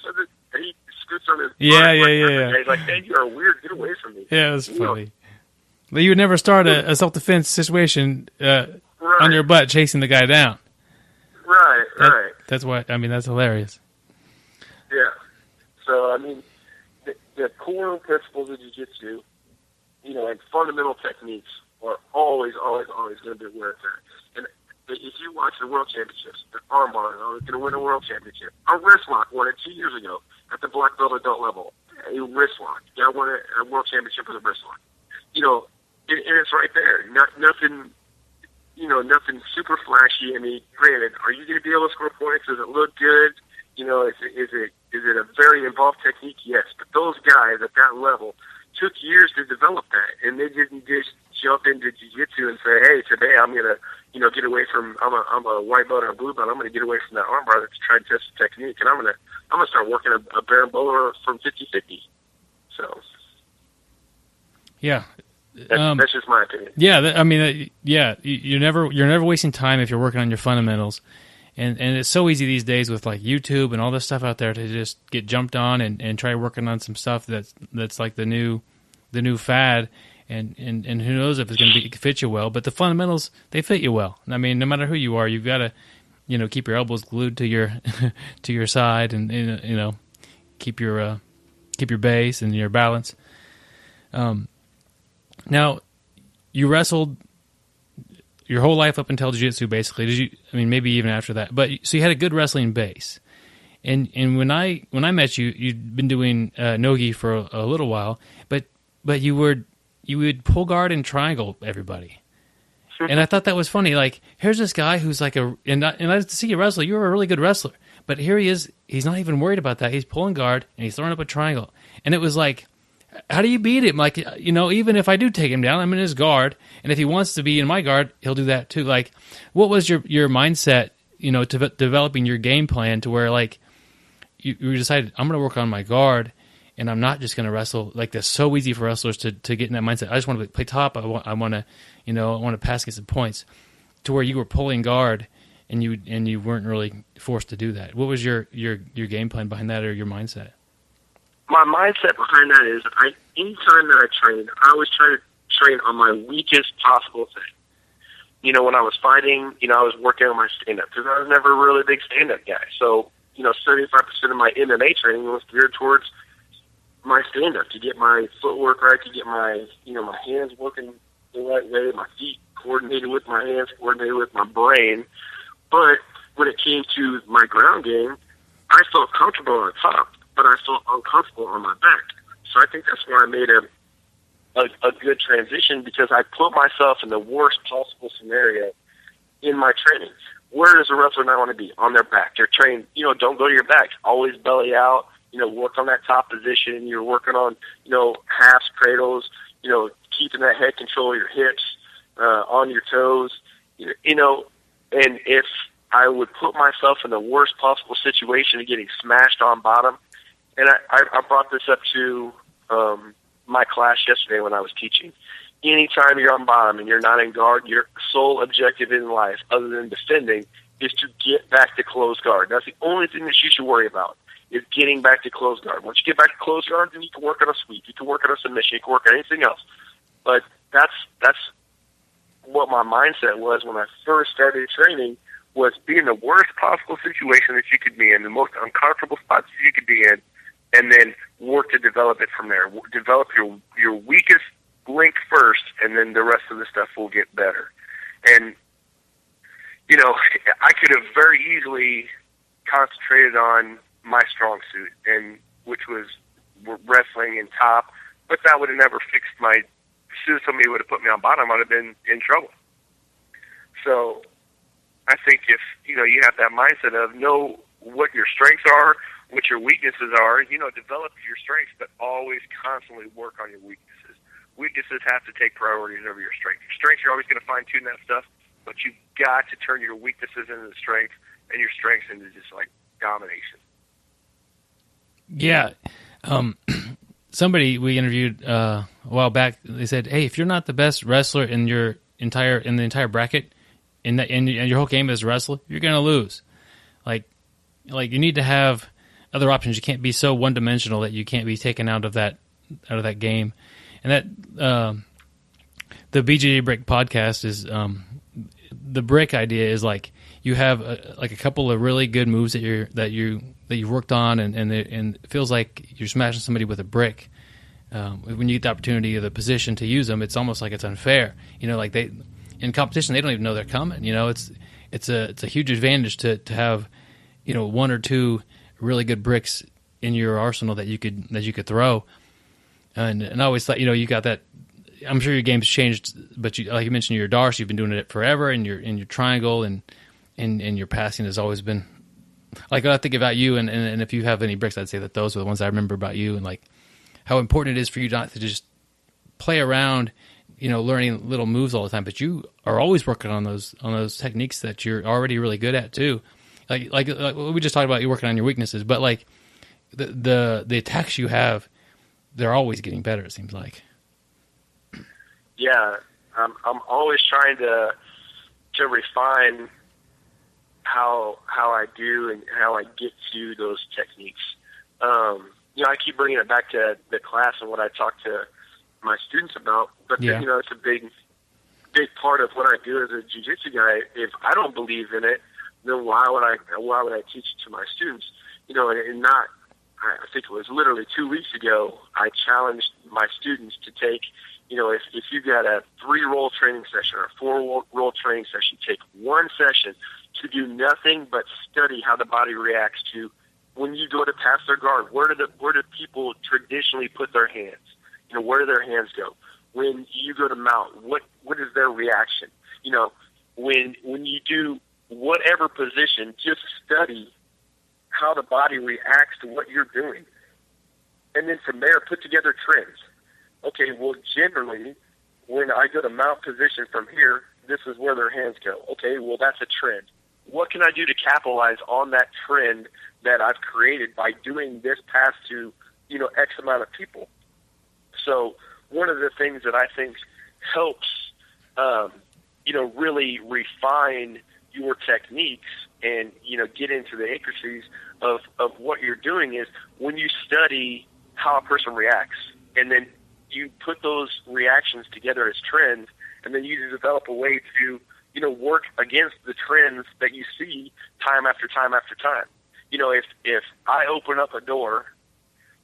and he scoots on his Yeah. He's like, man, you are weird. Get away from me. Yeah, it was funny. But you would never start a self-defense situation on your butt chasing the guy down. Right. That's why, that's hilarious. Yeah. So, the core principles of jiu-jitsu, and fundamental techniques are always going to be where it's at. And if you watch the World Championships, the armbar, going to win a World Championship. A wrist lock won it 2 years ago at the black belt adult level. A wrist lock. Yeah, won a World Championship with a wrist lock. And it's right there. Nothing super flashy. Granted, are you going to be able to score points? Does it look good? Is it a very involved technique? Yes. But those guys at that level took years to develop that, and they didn't just jump into jiu-jitsu and say, hey, today I'm going to, get away from, I'm a white belt or a blue belt, I'm going to get away from that armbar to try and test the technique, and I'm going to start working a Berimbolo from 50-50. So. Yeah. That's just my opinion. Yeah, you're never wasting time if you're working on your fundamentals, and it's so easy these days with like YouTube and all this stuff out there to just get jumped on and try working on some stuff that's like the new fad, and who knows if it's going to fit you well. But the fundamentals, they fit you well. No matter who you are, you've got to keep your elbows glued to your to your side, and keep your base and your balance. Now, you wrestled your whole life up until jiu-jitsu, basically. Did you? Maybe even after that. But so you had a good wrestling base. And when I met you, you'd been doing nogi for a little while, but you would pull guard and triangle everybody. And I thought that was funny. Like, here's this guy who's like and I see you wrestle. You're a really good wrestler, but here he is. He's not even worried about that. He's pulling guard and he's throwing up a triangle. And it was like, how do you beat him? Like, even if I do take him down, I'm in his guard, and if he wants to be in my guard, he'll do that too. Like, what was your mindset, to developing your game plan to where, like, you decided, I'm going to work on my guard, and I'm not just going to wrestle. Like, that's so easy for wrestlers to get in that mindset. I just want to play top. I want to pass, get some points, to where you were pulling guard, and you weren't really forced to do that. What was your game plan behind that, or your mindset? My mindset behind that is, anytime that I train, I always try to train on my weakest possible thing. When I was fighting, I was working on my stand-up, because I was never a really big stand-up guy. So, 75% of my MMA training was geared towards my stand-up, to get my footwork right, to get my, my hands working the right way, my feet coordinated with my hands, coordinated with my brain. But when it came to my ground game, I felt comfortable on top, but I felt uncomfortable on my back. So I think that's where I made a good transition, because I put myself in the worst possible scenario in my training. Where does a wrestler not want to be? On their back. They're trained, don't go to your back. Always belly out, work on that top position. You're working on, halves, cradles, keeping that head control of your hips, on your toes, and if I would put myself in the worst possible situation of getting smashed on bottom. And I brought this up to my class yesterday when I was teaching. Anytime you're on bottom and you're not in guard, your sole objective in life, other than defending, is to get back to closed guard. That's the only thing that you should worry about, is getting back to closed guard. Once you get back to closed guard, then you can work on a sweep, you can work on a submission, you can work on anything else. But that's what my mindset was when I first started training, was be in the worst possible situation that you could be in, the most uncomfortable spots you could be in, and then work to develop it from there. Develop your weakest link first, and then the rest of the stuff will get better. And, you know, I could have very easily concentrated on my strong suit, and which was wrestling and top, but that would have never fixed my, as soon as somebody would have put me on bottom, I'd have been in trouble. So I think if, you know, you have that mindset of know what your strengths are, what your weaknesses are, you know, develop your strengths, but always constantly work on your weaknesses. Weaknesses have to take priorities over your strengths. Your strengths, you're always going to fine-tune that stuff, but you've got to turn your weaknesses into the strengths and your strengths into just, like, domination. Yeah. Somebody we interviewed a while back, they said, hey, if you're not the best wrestler in the entire bracket, and your whole game is wrestle, you're going to lose. Like you need to have other options. You can't be so one-dimensional that you can't be taken out of that game. And that the BJJ Brick podcast is the brick idea is like you have a couple of really good moves that you've worked on, and it feels like you're smashing somebody with a brick. When you get the opportunity or the position to use them, it's almost like it's unfair. You know, like in competition, they don't even know they're coming. You know, it's a huge advantage to have, you know, one or two really good bricks in your arsenal that you could throw. And I always thought, you know, you got that. I'm sure your game's changed, but like you mentioned, your Darce, you've been doing it forever, and your triangle and your passing has always been. Like, when I think about you, and if you have any bricks, I'd say that those are the ones I remember about you, and like how important it is for you not to just play around, you know, learning little moves all the time, but you are always working on those techniques that you're already really good at too. Like we just talked about, you working on your weaknesses, but like the attacks you have, they're always getting better. It seems like. Yeah, I'm always trying to refine how I do and how I get to those techniques. You know, I keep bringing it back to the class and what I talk to my students about, but yeah. You know, it's a big part of what I do as a jiu-jitsu guy. If I don't believe in it, then why would I teach it to my students? You know, and not. I think it was literally 2 weeks ago, I challenged my students to take, you know, if you got a 3-roll training session or a 4-roll training session, take one session to do nothing but study how the body reacts to when you go to pass their guard. Where do people traditionally put their hands? You know, where do their hands go? When you go to mount, what is their reaction? You know, when you do whatever position, just study how the body reacts to what you're doing. And then from there, put together trends. Okay, well, generally, when I go to mount position from here, this is where their hands go. Okay, well, that's a trend. What can I do to capitalize on that trend that I've created by doing this pass to, you know, X amount of people? So one of the things that I think helps, you know, really refine your techniques and, you know, get into the intricacies of what you're doing is when you study how a person reacts, and then you put those reactions together as trends, and then you develop a way to, you know, work against the trends that you see time after time after time. You know, if I open up a door,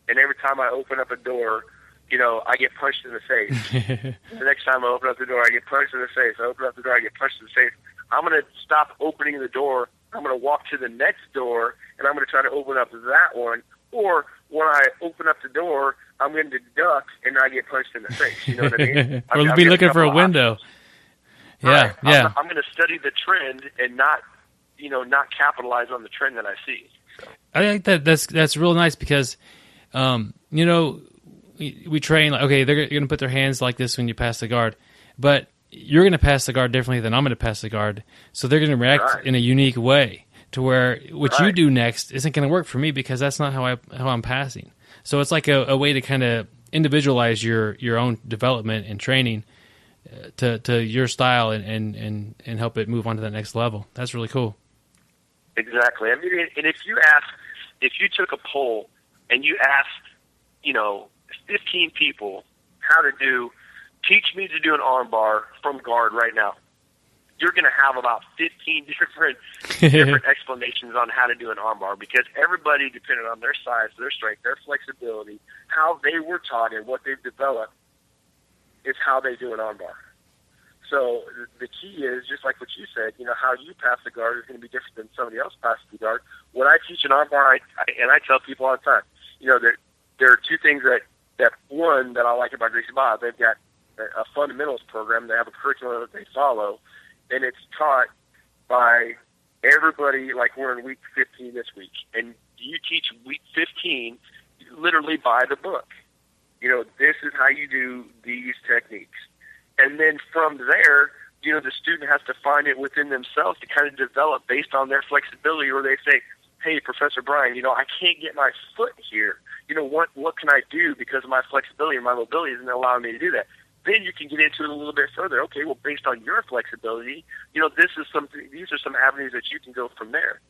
and every time I open up a door, you know, I get punched in the face. The next time I open up the door, I get punched in the face. I open up the door, I get punched in the face. I'm going to stop opening the door. I'm going to walk to the next door, and I'm going to try to open up that one. Or when I open up the door, I'm going to duck, and I get punched in the face. You know what I mean? Or be looking for a window. Yeah, right. yeah. I'm going to study the trend and not capitalize on the trend that I see. So. I think that's real nice because, you know, we train like, okay, they're going to put their hands like this when you pass the guard, but you're going to pass the guard differently than I'm going to pass the guard, so they're going to react in a unique way to where what you do next isn't going to work for me because that's not how I'm passing. So it's like a way to kind of individualize your own development and training to your style and help it move on to that next level. That's really cool. Exactly. I mean, and if you took a poll and you asked, you know, 15 people how to teach me to do an arm bar from guard right now. you're going to have about 15 different explanations on how to do an armbar, because everybody, depending on their size, their strength, their flexibility, how they were taught and what they've developed, is how they do an armbar. So the key is, just like what you said, how you pass the guard is going to be different than somebody else passes the guard. When I teach an armbar, I tell people all the time, there are two things that one that I like about Gracie Barra. They've got a fundamentals program. They have a curriculum that they follow, and it's taught by everybody. Like, we're in week 15 this week, and you teach week 15 literally by the book. This is how you do these techniques. And then from there, the student has to find it within themselves to kind of develop based on their flexibility, or they say, hey, Professor Brian, I can't get my foot here. What can I do, because of my flexibility and my mobility isn't allowing me to do that. Then you can get into it a little bit further. Okay, well, based on your flexibility, these are some avenues that you can go from there.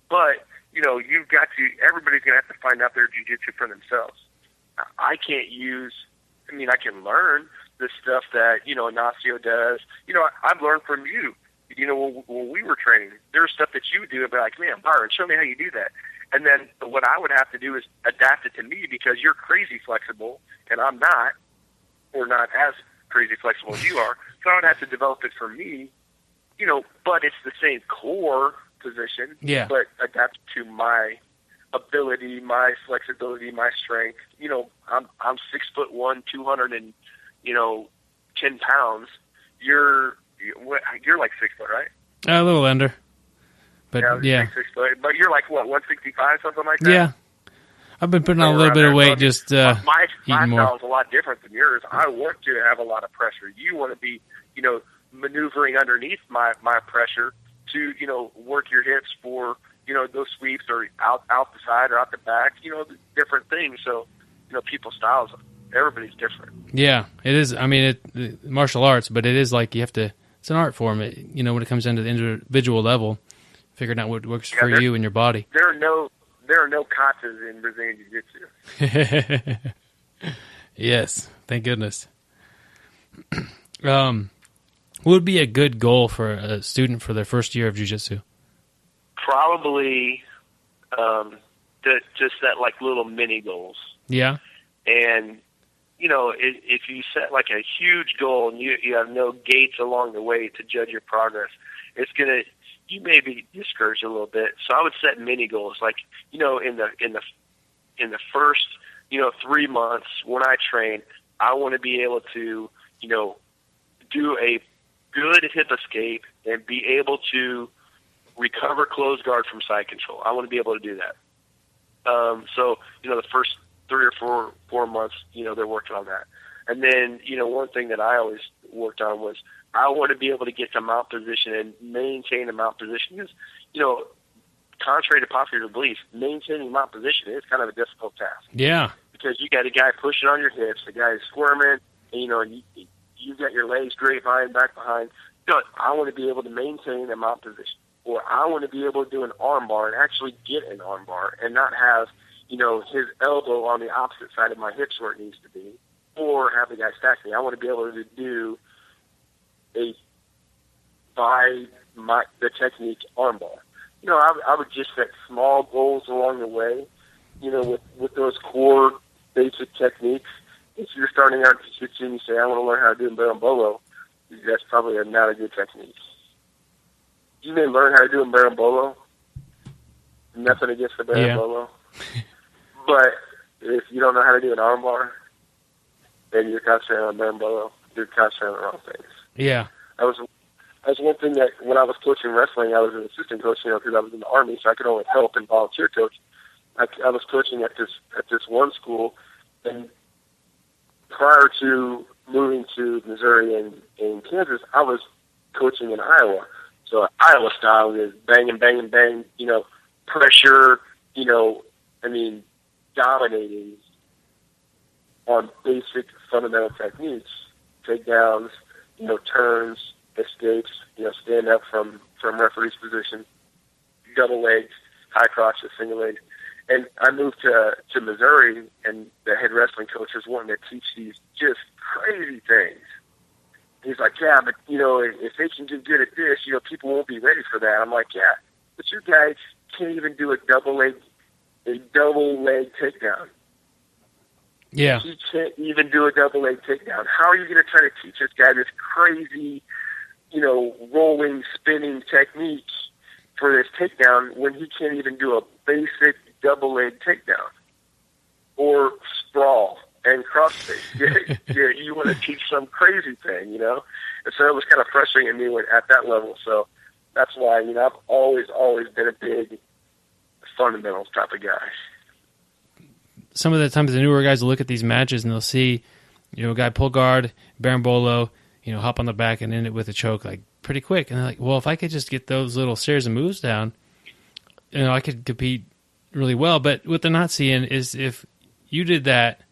But, everybody's going to have to find out their jiu-jitsu for themselves. I can learn the stuff that, Ignacio does. I've learned from you. When we were training, there was stuff that you would do and be like, man, Byron, show me how you do that. And then what I would have to do is adapt it to me, because you're crazy flexible and I'm not, or not as crazy flexible as you are. So I would have to develop it for me, but it's the same core position, but adapt to my ability, my flexibility, my strength. I'm 6'1", 210 pounds. You're like 6 foot, right? A little under, but yeah. 6 foot. But you're like what, 165, something like that? Yeah, I've been putting on a little bit of weight, just my eating more. style is a lot different than yours. I want you to have a lot of pressure. You want to be, maneuvering underneath my pressure to, work your hips for, those sweeps, or out the side or out the back, different things. So, people's styles, everybody's different. Yeah, it is. I mean, martial arts, but it is like you have to, it's an art form. When it comes down to the individual level, figuring out what works for you and your body. There are no katas in Brazilian Jiu-Jitsu. Yes, thank goodness. What would be a good goal for a student for their first year of Jiu-Jitsu? Probably just set like little mini goals. Yeah. And, if you set like a huge goal and you have no gates along the way to judge your progress, you may be discouraged a little bit. So I would set mini goals, like, in the first, 3 months when I train, I want to be able to, do a good hip escape and be able to recover closed guard from side control. I want to be able to do that. So, the first 3 or 4 months, they're working on that. And then, one thing that I always worked on was I want to be able to get to mount position and maintain a mount position. Because, contrary to popular belief, maintaining mount position is kind of a difficult task. Yeah. Because you got a guy pushing on your hips, the guy is squirming, and, you got your legs grapevine back behind. I want to be able to maintain a mount position. Or I want to be able to do an arm bar and actually get an arm bar and not have, his elbow on the opposite side of my hips where it needs to be, or have the guy stack me. I want to be able to do the technique arm bar. I would just set small goals along the way, with those core basic techniques. If you're starting out jiu-jitsu and you say, I want to learn how to do berimbolo, that's probably not a good technique. You may learn how to do a berimbolo. Nothing against the berimbolo. Yeah. But if you don't know how to do an armbar, then you're concentrating on berimbolo. You're concentrating on the wrong things. Yeah. That's one thing that when I was coaching wrestling, I was an assistant coach, because I was in the Army, so I could only help and volunteer coach. I was coaching at this one school, and prior to moving to Missouri and Kansas, I was coaching in Iowa. So Iowa style is bang and bang and bang, pressure, dominating on basic fundamental techniques, takedowns, turns, escapes, stand up from referee's position, double legs, high crotches, single legs. And I moved to Missouri, and the head wrestling coach was wanting to teach these just crazy things. he's like, yeah, but, you know, if they can get good at this, you know, people won't be ready for that. I'm like, yeah, but you guys can't even do a double leg takedown. Yeah. He can't even do a double leg takedown. How are you going to try to teach this guy this crazy, you know, rolling, spinning technique for this takedown when he can't even do a basic double leg takedown or sprawl and cross face? You want to teach some crazy thing, you know? And so it was kind of frustrating me at that level. So that's why, you know, I've always been a big fundamentals type of guy. Some of the times the newer guys will look at these matches and they'll see, you know, a guy pull guard, Berimbolo, you know, hop on the back and end it with a choke like pretty quick. And they're like, well, if I could just get those little series of moves down, you know, I could compete really well. But what they're not seeing is if you did that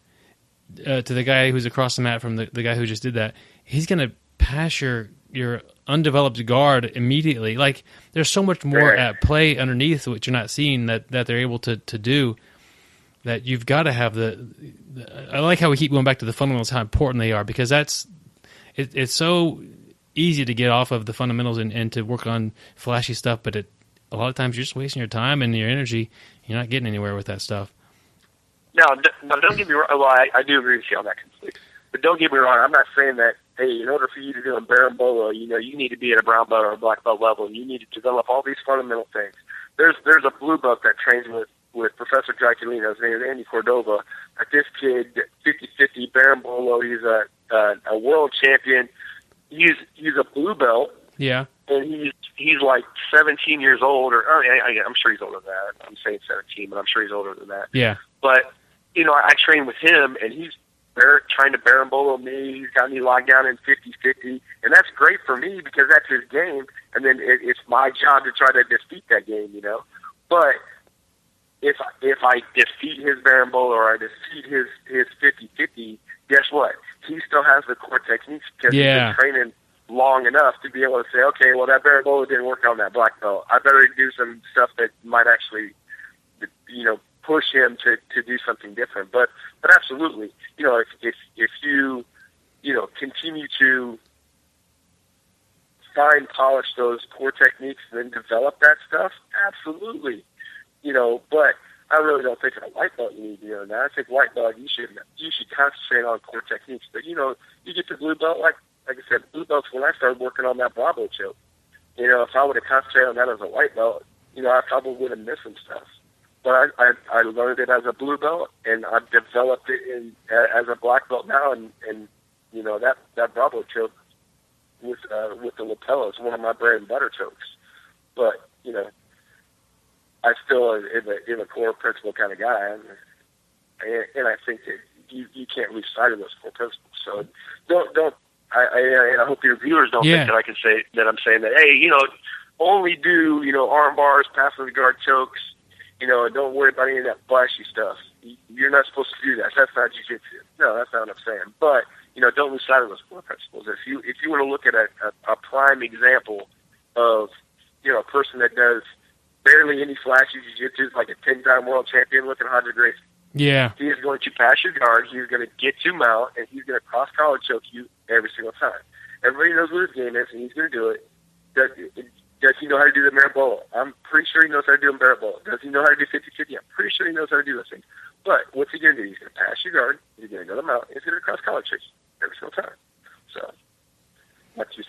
to the guy who's across the mat from the guy who just did that, he's going to pass your undeveloped guard immediately. Like, there's so much more at play underneath what you're not seeing that they're able to do, that you've got to have I like how we keep going back to the fundamentals, how important they are, because it's so easy to get off of the fundamentals and to work on flashy stuff, but a lot of times you're just wasting your time and your energy. You're not getting anywhere with that stuff. No, don't get me wrong. Well, I do agree with you on that completely. But don't get me wrong. I'm not saying that, hey, in order for you to do a Berimbolo, you know, you need to be at a brown belt or a black belt level, and you need to develop all these fundamental things. There's a blue belt that trains with Professor Draculino. His name is Andy Cordova. Like, this kid, 50-50 Berimbolo, he's a world champion. He's a blue belt. Yeah. And he's like 17 years old, or I'm sure he's older than that. I'm saying 17, but I'm sure he's older than that. Yeah. But, you know, I train with him, and he's trying to Berimbolo me. He's got me locked down in 50-50, and that's great for me because that's his game, and then it's my job to try to defeat that game, you know. But if I defeat his Berimbolo or I defeat his 50-50, guess what? He still has the core techniques because he's been training long enough to be able to say, okay, well, that Berimbolo didn't work on that black belt. I better do some stuff that might actually, you know, push him to do something different. But absolutely, you know, if you, you know, continue to fine polish those core techniques and then develop that stuff, absolutely, you know. But I really don't think at a white belt you need to do that. I think white belt you should concentrate on core techniques. But, you know, you get to blue belt, like I said, blue belts when I started working on that Bravo choke. You know, if I would have concentrated on that as a white belt, you know, I probably would have missed some stuff. But I learned it as a blue belt, and I've developed it as a black belt now, and you know, that Bravo choke with the lapel is one of my bread and butter chokes. But, you know, I still am a core principle kind of guy, and I think that you can't lose sight of those core principles. So don't. I hope your viewers don't think that I can say that I'm saying that, hey, you know, only do, you know, arm bars, passive guard chokes, you know, don't worry about any of that flashy stuff. You're not supposed to do that. That's not jiu-jitsu. No, that's not what I'm saying. But, you know, don't lose sight of those core principles. If you want to look at a prime example of, you know, a person that does barely any flashy jiu-jitsu, like a 10-time world champion, look at Roger Gracie. Yeah. He is going to pass your guard, he's going to get to mount, and he's going to cross-collar choke you every single time. Everybody knows what his game is, and he's going to do it. Does he know how to do the Berimbolo? I'm pretty sure he knows how to do a Berimbolo. Does he know how to do 50-50? I'm pretty sure he knows how to do those things. But what's he going to do? He's going to pass your guard, he's going to go to mount, he's going to cross-collar choke you every single time. So, my 2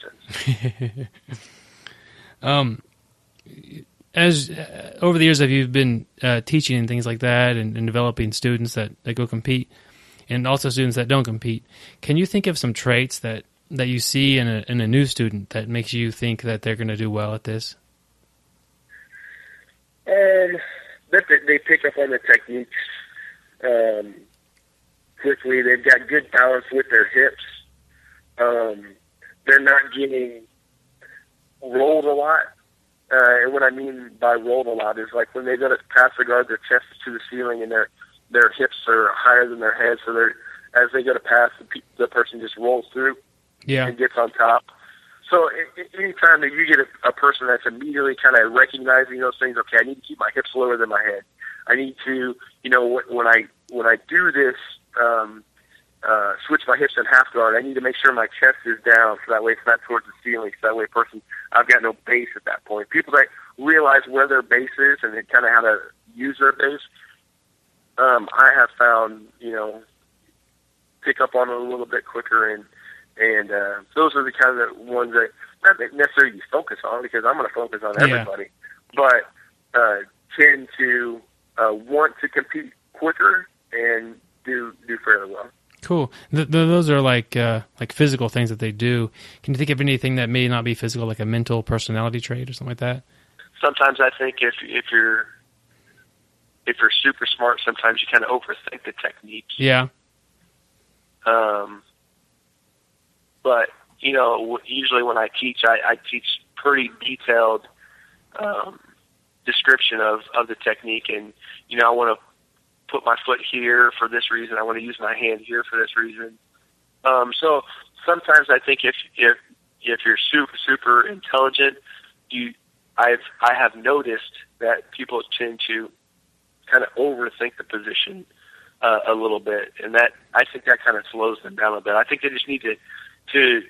cents. As over the years that you've been teaching and things like that, and developing students that go compete, and also students that don't compete, can you think of some traits that you see in a new student that makes you think that they're going to do well at this? That they pick up on the techniques quickly. They've got good balance with their hips. They're not getting rolled a lot. And what I mean by rolled a lot is like when they go to pass the guard, their chest is to the ceiling and their hips are higher than their head. So as they go to pass, the person just rolls through and gets on top. So anytime that you get a person that's immediately kind of recognizing those things, okay, I need to keep my hips lower than my head. I need to, you know, when I do this switch my hips in half guard, I need to make sure my chest is down so that way it's not towards the ceiling. So that way, I've got no base at that point. People that realize where their base is and kind of how to use their base, I have found, pick up on it a little bit quicker, and those are the kind of ones that not necessarily you focus on, because I'm going to focus on everybody, but tend to want to compete quicker and do fairly well. Cool. Those are like physical things that they do. Can you think of anything that may not be physical, like a mental personality trait or something like that? Sometimes I think if you're super smart, sometimes you kind of overthink the techniques. Yeah. But usually when I teach, I teach pretty detailed description of the technique, and I want to put my foot here for this reason. I want to use my hand here for this reason. So sometimes I think if you're super intelligent, I have noticed that people tend to kind of overthink the position a little bit, and that I think that kind of slows them down a bit. I think they just need to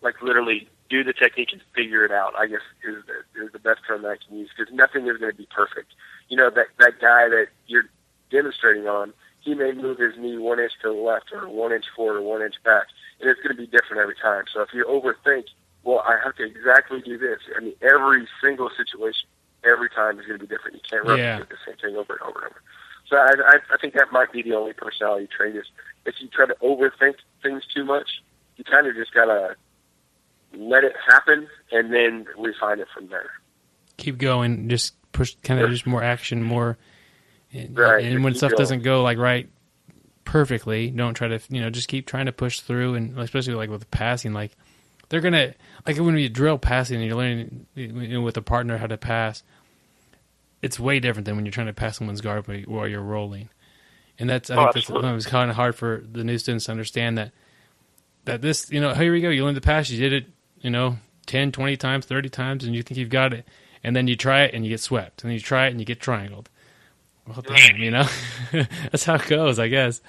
like literally do the technique and figure it out, I guess is the best term that I can use, because nothing is going to be perfect. That guy that you're demonstrating on, he may move his knee 1 inch to the left or 1 inch forward or 1 inch back, and it's going to be different every time. So if you overthink, well, I have to exactly do this. I mean, every single situation, every time is going to be different. You can't replicate the same thing over and over and over. So I think that might be the only personality trait, is if you try to overthink things too much, you kind of just got to let it happen and then refine it from there. Keep going, just push, kind of just more action, more. Right. And when stuff doesn't go right perfectly, don't try to, just keep trying to push through, and especially like with passing, like they're going to, like when you drill passing and you're learning with a partner how to pass, it's way different than when you're trying to pass someone's guard while you're rolling. And I think that's sometimes kind of hard for the new students to understand that this, here we go, you learned the pass, you did it, 10, 20 times, 30 times, and you think you've got it. And then you try it and you get swept. And then you try it and you get triangled. Well, damn, that's how it goes, I guess.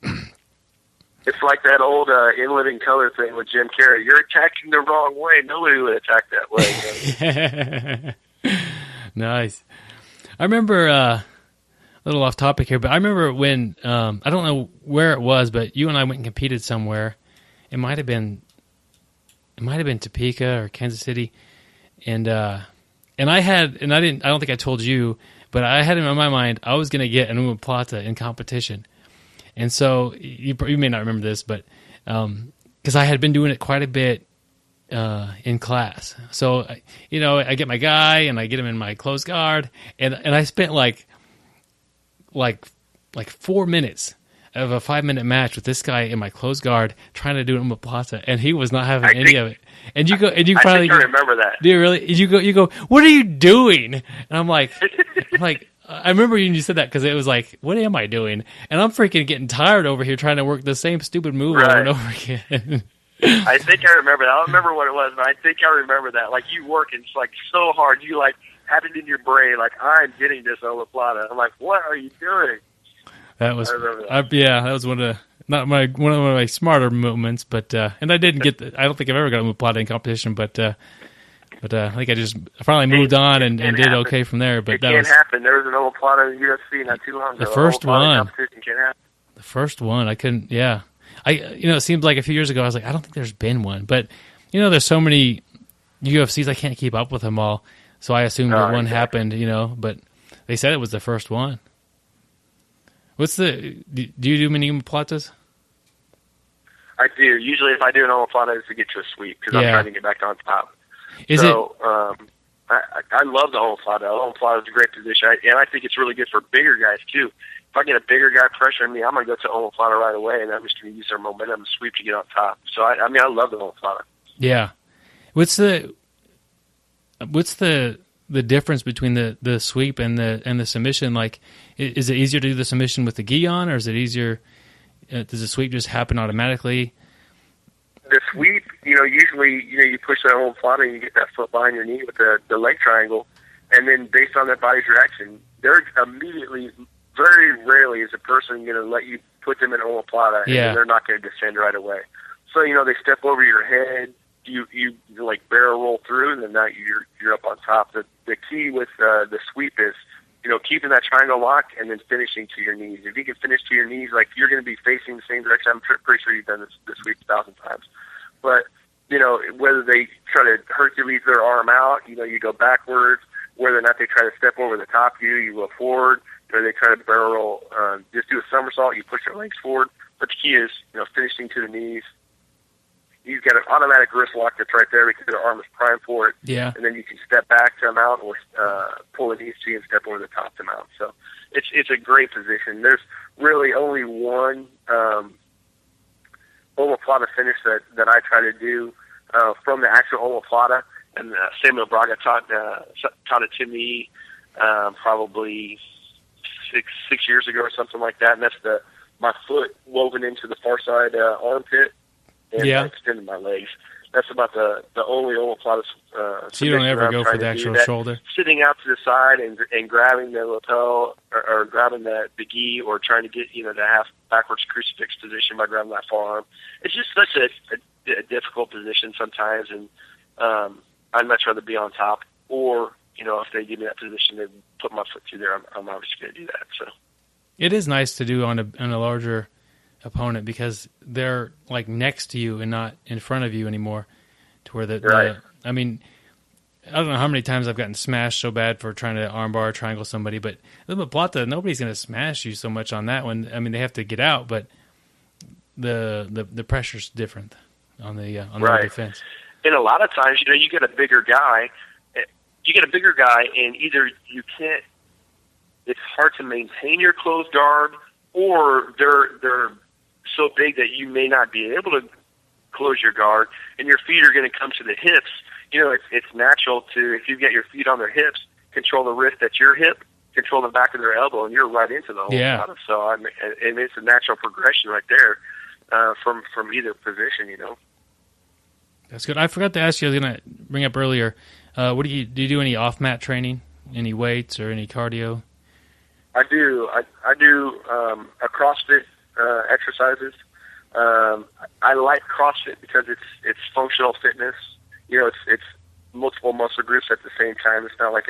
It's like that old In Living Color thing with Jim Carrey. You're attacking the wrong way. Nobody would attack that way. Nice. I remember, a little off topic here, but I remember when, I don't know where it was, but you and I went and competed somewhere. It might have been Topeka or Kansas City. And I don't think I told you, but I had in my mind, I was going to get an omoplata in competition. And so you may not remember this, but, cause I had been doing it quite a bit, in class. So, I get my guy and I get him in my closed guard, and I spent like 4 minutes of a 5-minute match with this guy in my closed guard trying to do an omoplata, and he was not having any of it. And you finally, I remember that. Do you really? You go, what are you doing? And I'm like, I remember when you said that, because it was like, what am I doing? And I'm freaking getting tired over here trying to work the same stupid move over and over again. I think I remember that. I don't remember what it was, but I think I remember that. Like, you working so hard, you had it in your brain, I'm getting this omoplata. I'm like, what are you doing? That was, that was one of my smarter moments, but and I didn't get. I don't think I've ever got a omoplata in competition, but I think I finally moved on and did okay from there. But that can't happen. There was an omoplata in the UFC not too long ago. The first one. Can't happen. The first one, I couldn't. Yeah, it seemed like a few years ago. I was like, I don't think there's been one, but there's so many UFCs, I can't keep up with them all, so I assumed that one happened. But they said it was the first one. Do you do many omoplatas? I do. Usually if I do an omoplata, it's to get to a sweep, because I'm trying to get back on top. I love the omoplata. The omoplata is a great position, and I think it's really good for bigger guys too. If I get a bigger guy pressuring me, I'm going to go to omoplata right away, and I'm just going to use their momentum and sweep to get on top. So I love the omoplata. Yeah. What's the difference between the sweep and the submission? Like, is it easier to do the submission with the gi on, or is it easier? Does the sweep just happen automatically? The sweep, usually, you push that omoplata and you get that foot behind your knee with the leg triangle, and then based on that body's reaction, they're immediately very rarely is a person going to let you put them in omoplata and they're not going to descend right away. So, they step over your head, you like barrel roll through, and then now you're up on top. The key with the sweep is, keeping that triangle lock and then finishing to your knees. If you can finish to your knees, like you're going to be facing the same direction. I'm pretty sure you've done this sweep 1,000 times. But, whether they try to Hercules their arm out, you go backwards, whether or not they try to step over the top of you go forward, or they try to barrel roll, just do a somersault, you push your legs forward. But the key is, finishing to the knees. You've got an automatic wrist lock that's right there because their arm is primed for it. Yeah. And then you can step back to mount or pull the knees to you and step over the top to mount. So it's a great position. There's really only one omoplata finish that I try to do from the actual omoplata, and Samuel Braga taught it to me probably six years ago or something like that, and that's my foot woven into the far side armpit and extending my legs. That's about the only omoplata. So you don't ever go for the actual shoulder? Sitting out to the side and grabbing the lapel or grabbing the gi, or trying to get the half backwards crucifix position by grabbing that forearm. It's just such a difficult position sometimes, and I'd much rather be on top. Or if they give me that position, they put my foot through there. I'm obviously going to do that. So it is nice to do on a larger opponent because they're like next to you and not in front of you anymore. To where I mean, I don't know how many times I've gotten smashed so bad for trying to armbar or triangle somebody, but the plata, nobody's going to smash you so much on that one. I mean, they have to get out, but the pressure's different on the defense. And a lot of times, you get a bigger guy. And either you can't. It's hard to maintain your closed guard, or they're so big that you may not be able to close your guard, and your feet are going to come to the hips. It's natural to, if you get your feet on their hips, control the wrist at your hip, control the back of their elbow, and you're right into the whole bottom. So and it's a natural progression right there from either position. That's good. I forgot to ask you. I was going to bring up earlier. Do you do any off mat training? Any weights or any cardio? I do. I do a CrossFit exercises. I like CrossFit because it's functional fitness. It's multiple muscle groups at the same time. It's not like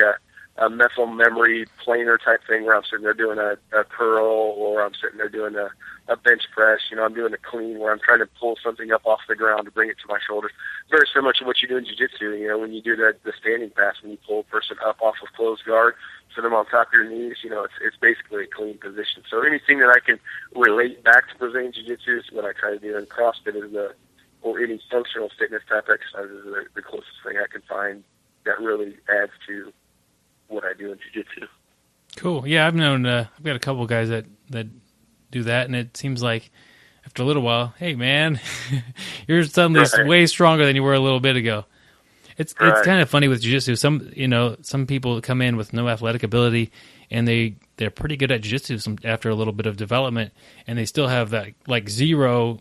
a muscle memory planer type thing where I'm sitting there doing a curl, or I'm sitting there doing a bench press. I'm doing a clean where I'm trying to pull something up off the ground to bring it to my shoulders. Very similar to what you do in jiu-jitsu. When you do the standing pass, when you pull a person up off of closed guard, sit them on top of your knees, it's basically a clean position. So anything that I can relate back to Brazilian jiu-jitsu is what I try to do. And CrossFit is or any functional fitness type exercises is the closest thing I can find that really adds to what I do in jiu-jitsu. Cool. Yeah, I've got a couple of guys that do that, and it seems like after a little while, hey man, you're suddenly way stronger than you were a little bit ago. It's kind of funny with jiu-jitsu. Some people come in with no athletic ability, and they're pretty good at jiu-jitsu after a little bit of development, and they still have that like zero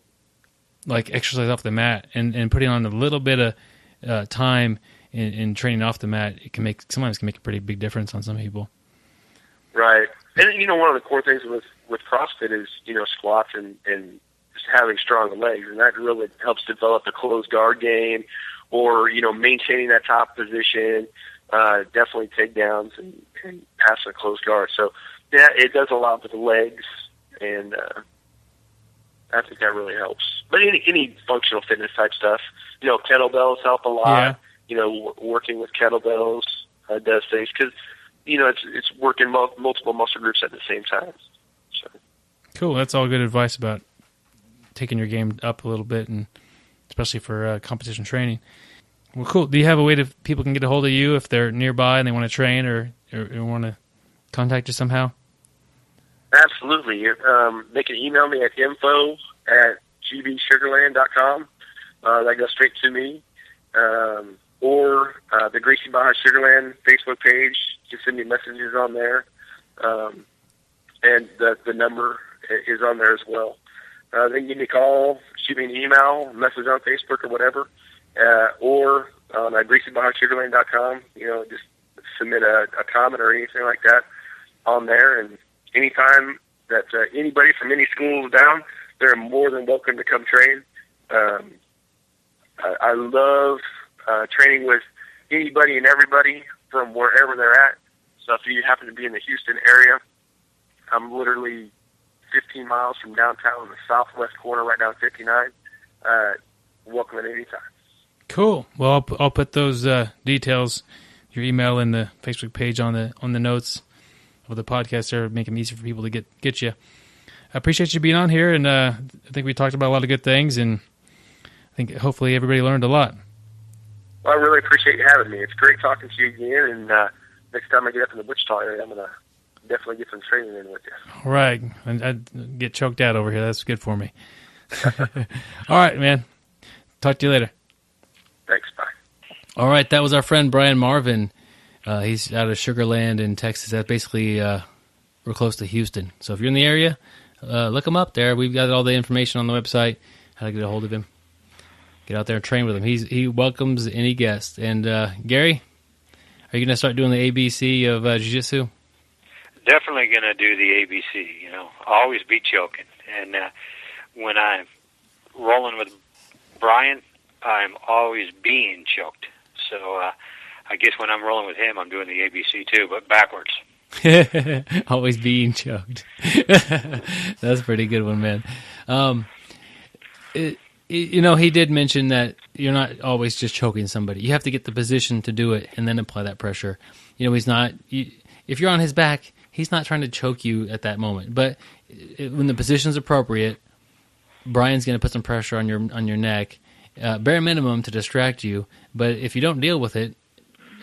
like exercise off the mat, and putting on a little bit of time in training off the mat, sometimes can make a pretty big difference on some people. Right. And one of the core things with CrossFit is squats and just having strong legs, and that really helps develop the closed guard game, or maintaining that top position, definitely takedowns and passing a closed guard. So yeah, it does a lot with the legs, and I think that really helps. But any functional fitness type stuff, kettlebells help a lot. Yeah. Working with kettlebells does things because it's working multiple muscle groups at the same time. So cool. That's all good advice about taking your game up a little bit, and especially for competition training. Well, cool. Do you have a way that people can get a hold of you if they're nearby and they want to train or want to contact you somehow? Absolutely. They can email me at info@gbsugarland.com. That goes straight to me. Or the Gracie Barra Sugarland Facebook page. Just send me messages on there. And the number is on there as well. They can give me a call, shoot me an email, message on Facebook or whatever. Or at GracieBarraSugarland.com, just submit a comment or anything like that on there, and anytime that anybody from any school is down, they're more than welcome to come train. I love training with anybody and everybody from wherever they're at. So if you happen to be in the Houston area, I'm literally 15 miles from downtown in the southwest corner, right down 59. Welcome at any time. Cool. Well, I'll put those details, your email, and the Facebook page on the notes of the podcast there, make them easy for people to get you. I appreciate you being on here, and I think we talked about a lot of good things, and I think hopefully everybody learned a lot. Well, I really appreciate you having me. It's great talking to you again, and next time I get up in the Wichita area, I'm going to definitely get some training in with you. All right. I get choked out over here. That's good for me. All right, man. Talk to you later. Thanks. Bye. All right. That was our friend Brian Marvin. He's out of Sugar Land in Texas. That's basically we're close to Houston. So if you're in the area, look him up there. We've got all the information on the website, how to get a hold of him. Get out there and train with him. He welcomes any guest. And Gary, are you going to start doing the A.B.C. of jiu-jitsu? Definitely going to do the A.B.C., always be choking. And when I'm rolling with Brian, I'm always being choked. So I guess when I'm rolling with him, I'm doing the A.B.C. too, but backwards. Always being choked. That's a pretty good one, man. He did mention that you're not always just choking somebody. You have to get the position to do it and then apply that pressure. He's not. If you're on his back, he's not trying to choke you at that moment. But when the position's appropriate, Brian's going to put some pressure on your neck, bare minimum to distract you. But if you don't deal with it,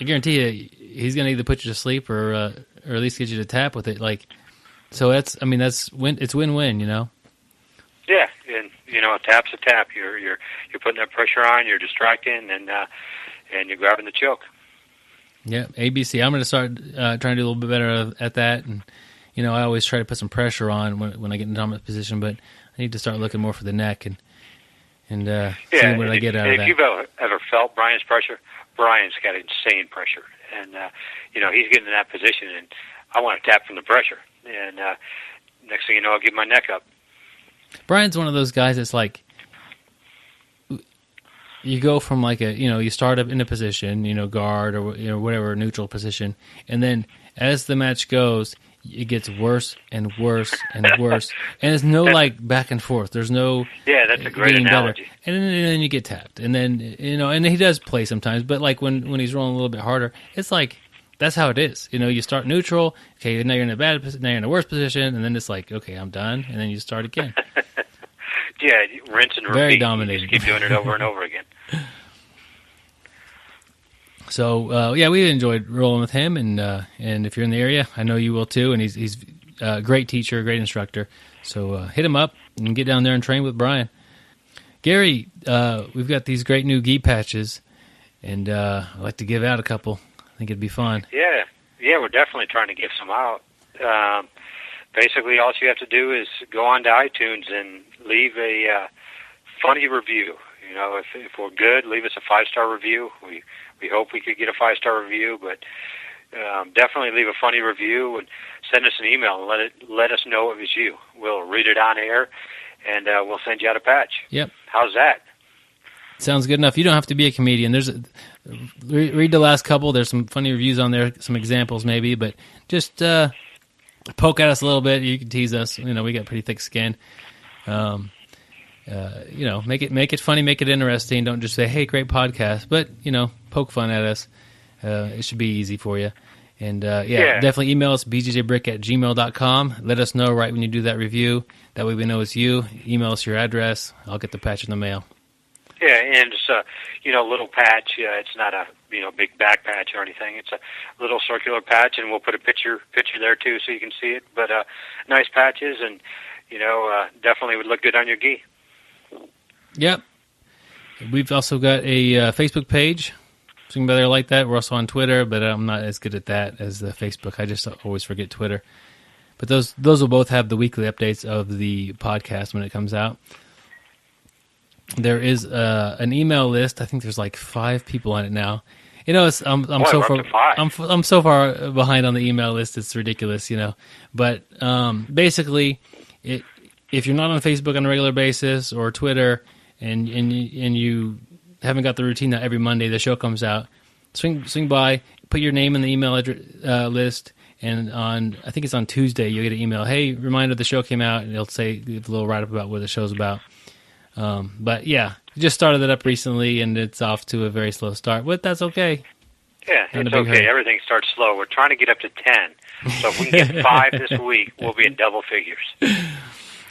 I guarantee you, he's going to either put you to sleep or at least get you to tap with it. So it's win-win. Yeah, and a tap's a tap. You're putting that pressure on. You're distracting, and you're grabbing the choke. Yeah, A.B.C. I'm going to start trying to do a little bit better at that, and I always try to put some pressure on when I get in dominant position, but I need to start looking more for the neck and see what I get out of that. If you've ever felt Brian's pressure, Brian's got insane pressure, and he's getting in that position, and I want to tap from the pressure, and next thing you know, I'll give my neck up. Brian's one of those guys that's like, you go from you start up in a position, guard or whatever, neutral position, and then as the match goes, it gets worse and worse and worse, and there's no back and forth. There's no that's a great analogy. And then you get tapped, and then and he does play sometimes, but when he's rolling a little bit harder, it's like that's how it is. You start neutral, okay, now you're in a bad position, now you're in a worse position, and then it's like, okay, I'm done, and then you start again. Yeah, rinse and repeat. Very dominating. Just keep doing it over and over again. So we enjoyed rolling with him, and if you're in the area, I know you will too. And he's a great teacher, great instructor. So hit him up and get down there and train with Brian. Gary, we've got these great new gi patches, and I'd like to give out a couple. I think it'd be fun. Yeah, we're definitely trying to give some out. Basically, all you have to do is go on to iTunes and leave a funny review. If we're good, leave us a 5-star review. We hope we could get a 5-star review, but definitely leave a funny review and send us an email and let us know it was you. We'll read it on air, and we'll send you out a patch. Yep. How's that? Sounds good enough. You don't have to be a comedian. Read the last couple. There's some funny reviews on there, some examples maybe, but just poke at us a little bit. You can tease us. We got pretty thick skin. Make it funny, make it interesting. Don't just say, "Hey, great podcast," but poke fun at us. It should be easy for you. And definitely email us bjjbrick@gmail.com. Let us know right when you do that review. That way we know it's you. Email us your address. I'll get the patch in the mail. Yeah, and it's a little patch. It's not a big back patch or anything. It's a little circular patch, and we'll put a picture there too, so you can see it. But nice patches, and definitely would look good on your gi. Yep. We've also got a Facebook page. So you can better like that. We're also on Twitter, but I'm not as good at that as the Facebook. I just always forget Twitter. But those will both have the weekly updates of the podcast when it comes out. There is an email list. I think there's 5 people on it now. I'm so far behind on the email list. It's ridiculous, But basically, if you're not on Facebook on a regular basis or Twitter, and you haven't got the routine that every Monday the show comes out, swing by, put your name in the email list, and I think it's on Tuesday, you'll get an email. Hey, reminder the show came out, and it'll say give a little write up about what the show's about. But yeah, just started it up recently, and it's off to a very slow start. But that's okay. Yeah, it's okay. Everything starts slow. We're trying to get up to 10. So if we can get 5 this week, we'll be in double figures.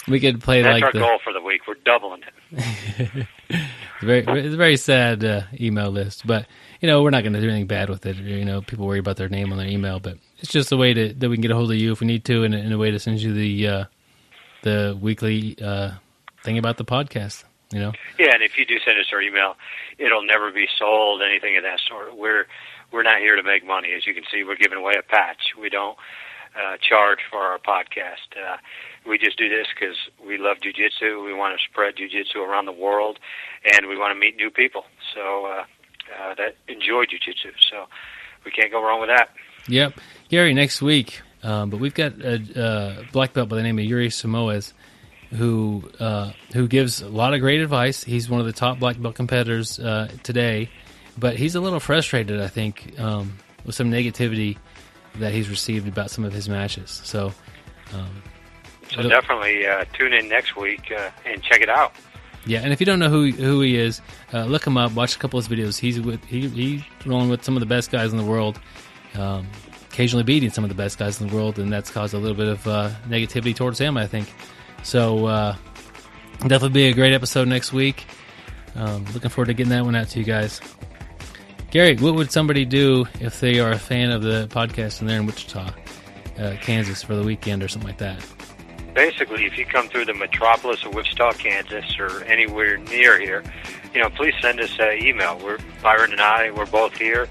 We could play That's our goal for the week. We're doubling it. It's a very sad email list, but we're not going to do anything bad with it. People worry about their name on their email, but it's just a way that we can get a hold of you if we need to, and a way to send you the weekly thing about the podcast. Yeah, and if you do send us our email, it'll never be sold, anything of that sort. We're not here to make money. As you can see, we're giving away a patch. We don't charge for our podcast. We just do this because we love jiu-jitsu. We want to spread jiu-jitsu around the world, and we want to meet new people that enjoy jiu-jitsu. So we can't go wrong with that. Yep. Gary, next week, but we've got a black belt by the name of Yuri Samoes, who gives a lot of great advice. He's one of the top black belt competitors today, but he's a little frustrated, I think, with some negativity that he's received about some of his matches. So definitely tune in next week and check it out. Yeah, and if you don't know who he is, look him up. Watch a couple of his videos. He's rolling with some of the best guys in the world, occasionally beating some of the best guys in the world, and that's caused a little bit of negativity towards him, I think. So definitely be a great episode next week. Looking forward to getting that one out to you guys. Gary, what would somebody do if they are a fan of the podcast and they're in Wichita, Kansas for the weekend or something like that? Basically, if you come through the metropolis of Wichita, Kansas, or anywhere near here, please send us an email. Byron and I, we're both here.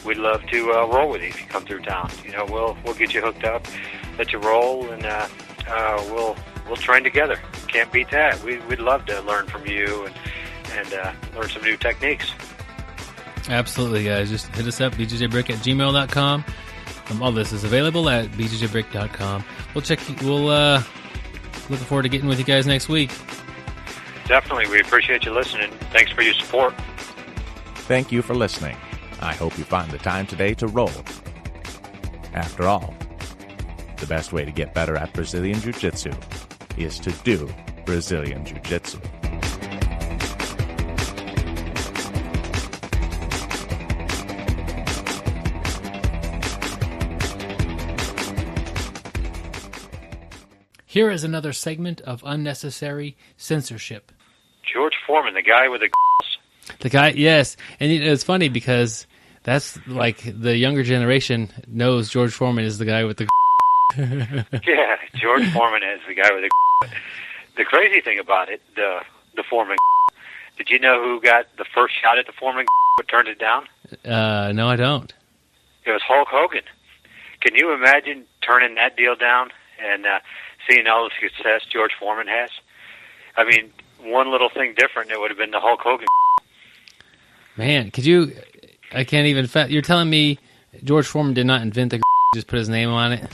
We'd love to roll with you if you come through town. We'll get you hooked up, let you roll, and we'll train together. Can't beat that. We'd love to learn from you and learn some new techniques. Absolutely, guys. Just hit us up, bjjbrick@gmail.com. All this is available at bjjbrick.com. We'll looking forward to getting with you guys next week. Definitely. We appreciate you listening. Thanks for your support. Thank you for listening. I hope you find the time today to roll. After all, the best way to get better at Brazilian Jiu-Jitsu is to do Brazilian Jiu-Jitsu. Here is another segment of unnecessary censorship. George Foreman, the guy with the The guy, yes. And it's funny because that's like the younger generation knows George Foreman is the guy with the Yeah, George Foreman is the guy with the The crazy thing about it, the Foreman, did you know who got the first shot at the Foreman but turned it down? No, I don't. It was Hulk Hogan. Can you imagine turning that deal down and seeing all the success George Foreman has? I mean, one little thing different, it would have been the Hulk Hogan. Man, I can't even, you're telling me George Foreman did not invent the just put his name on it?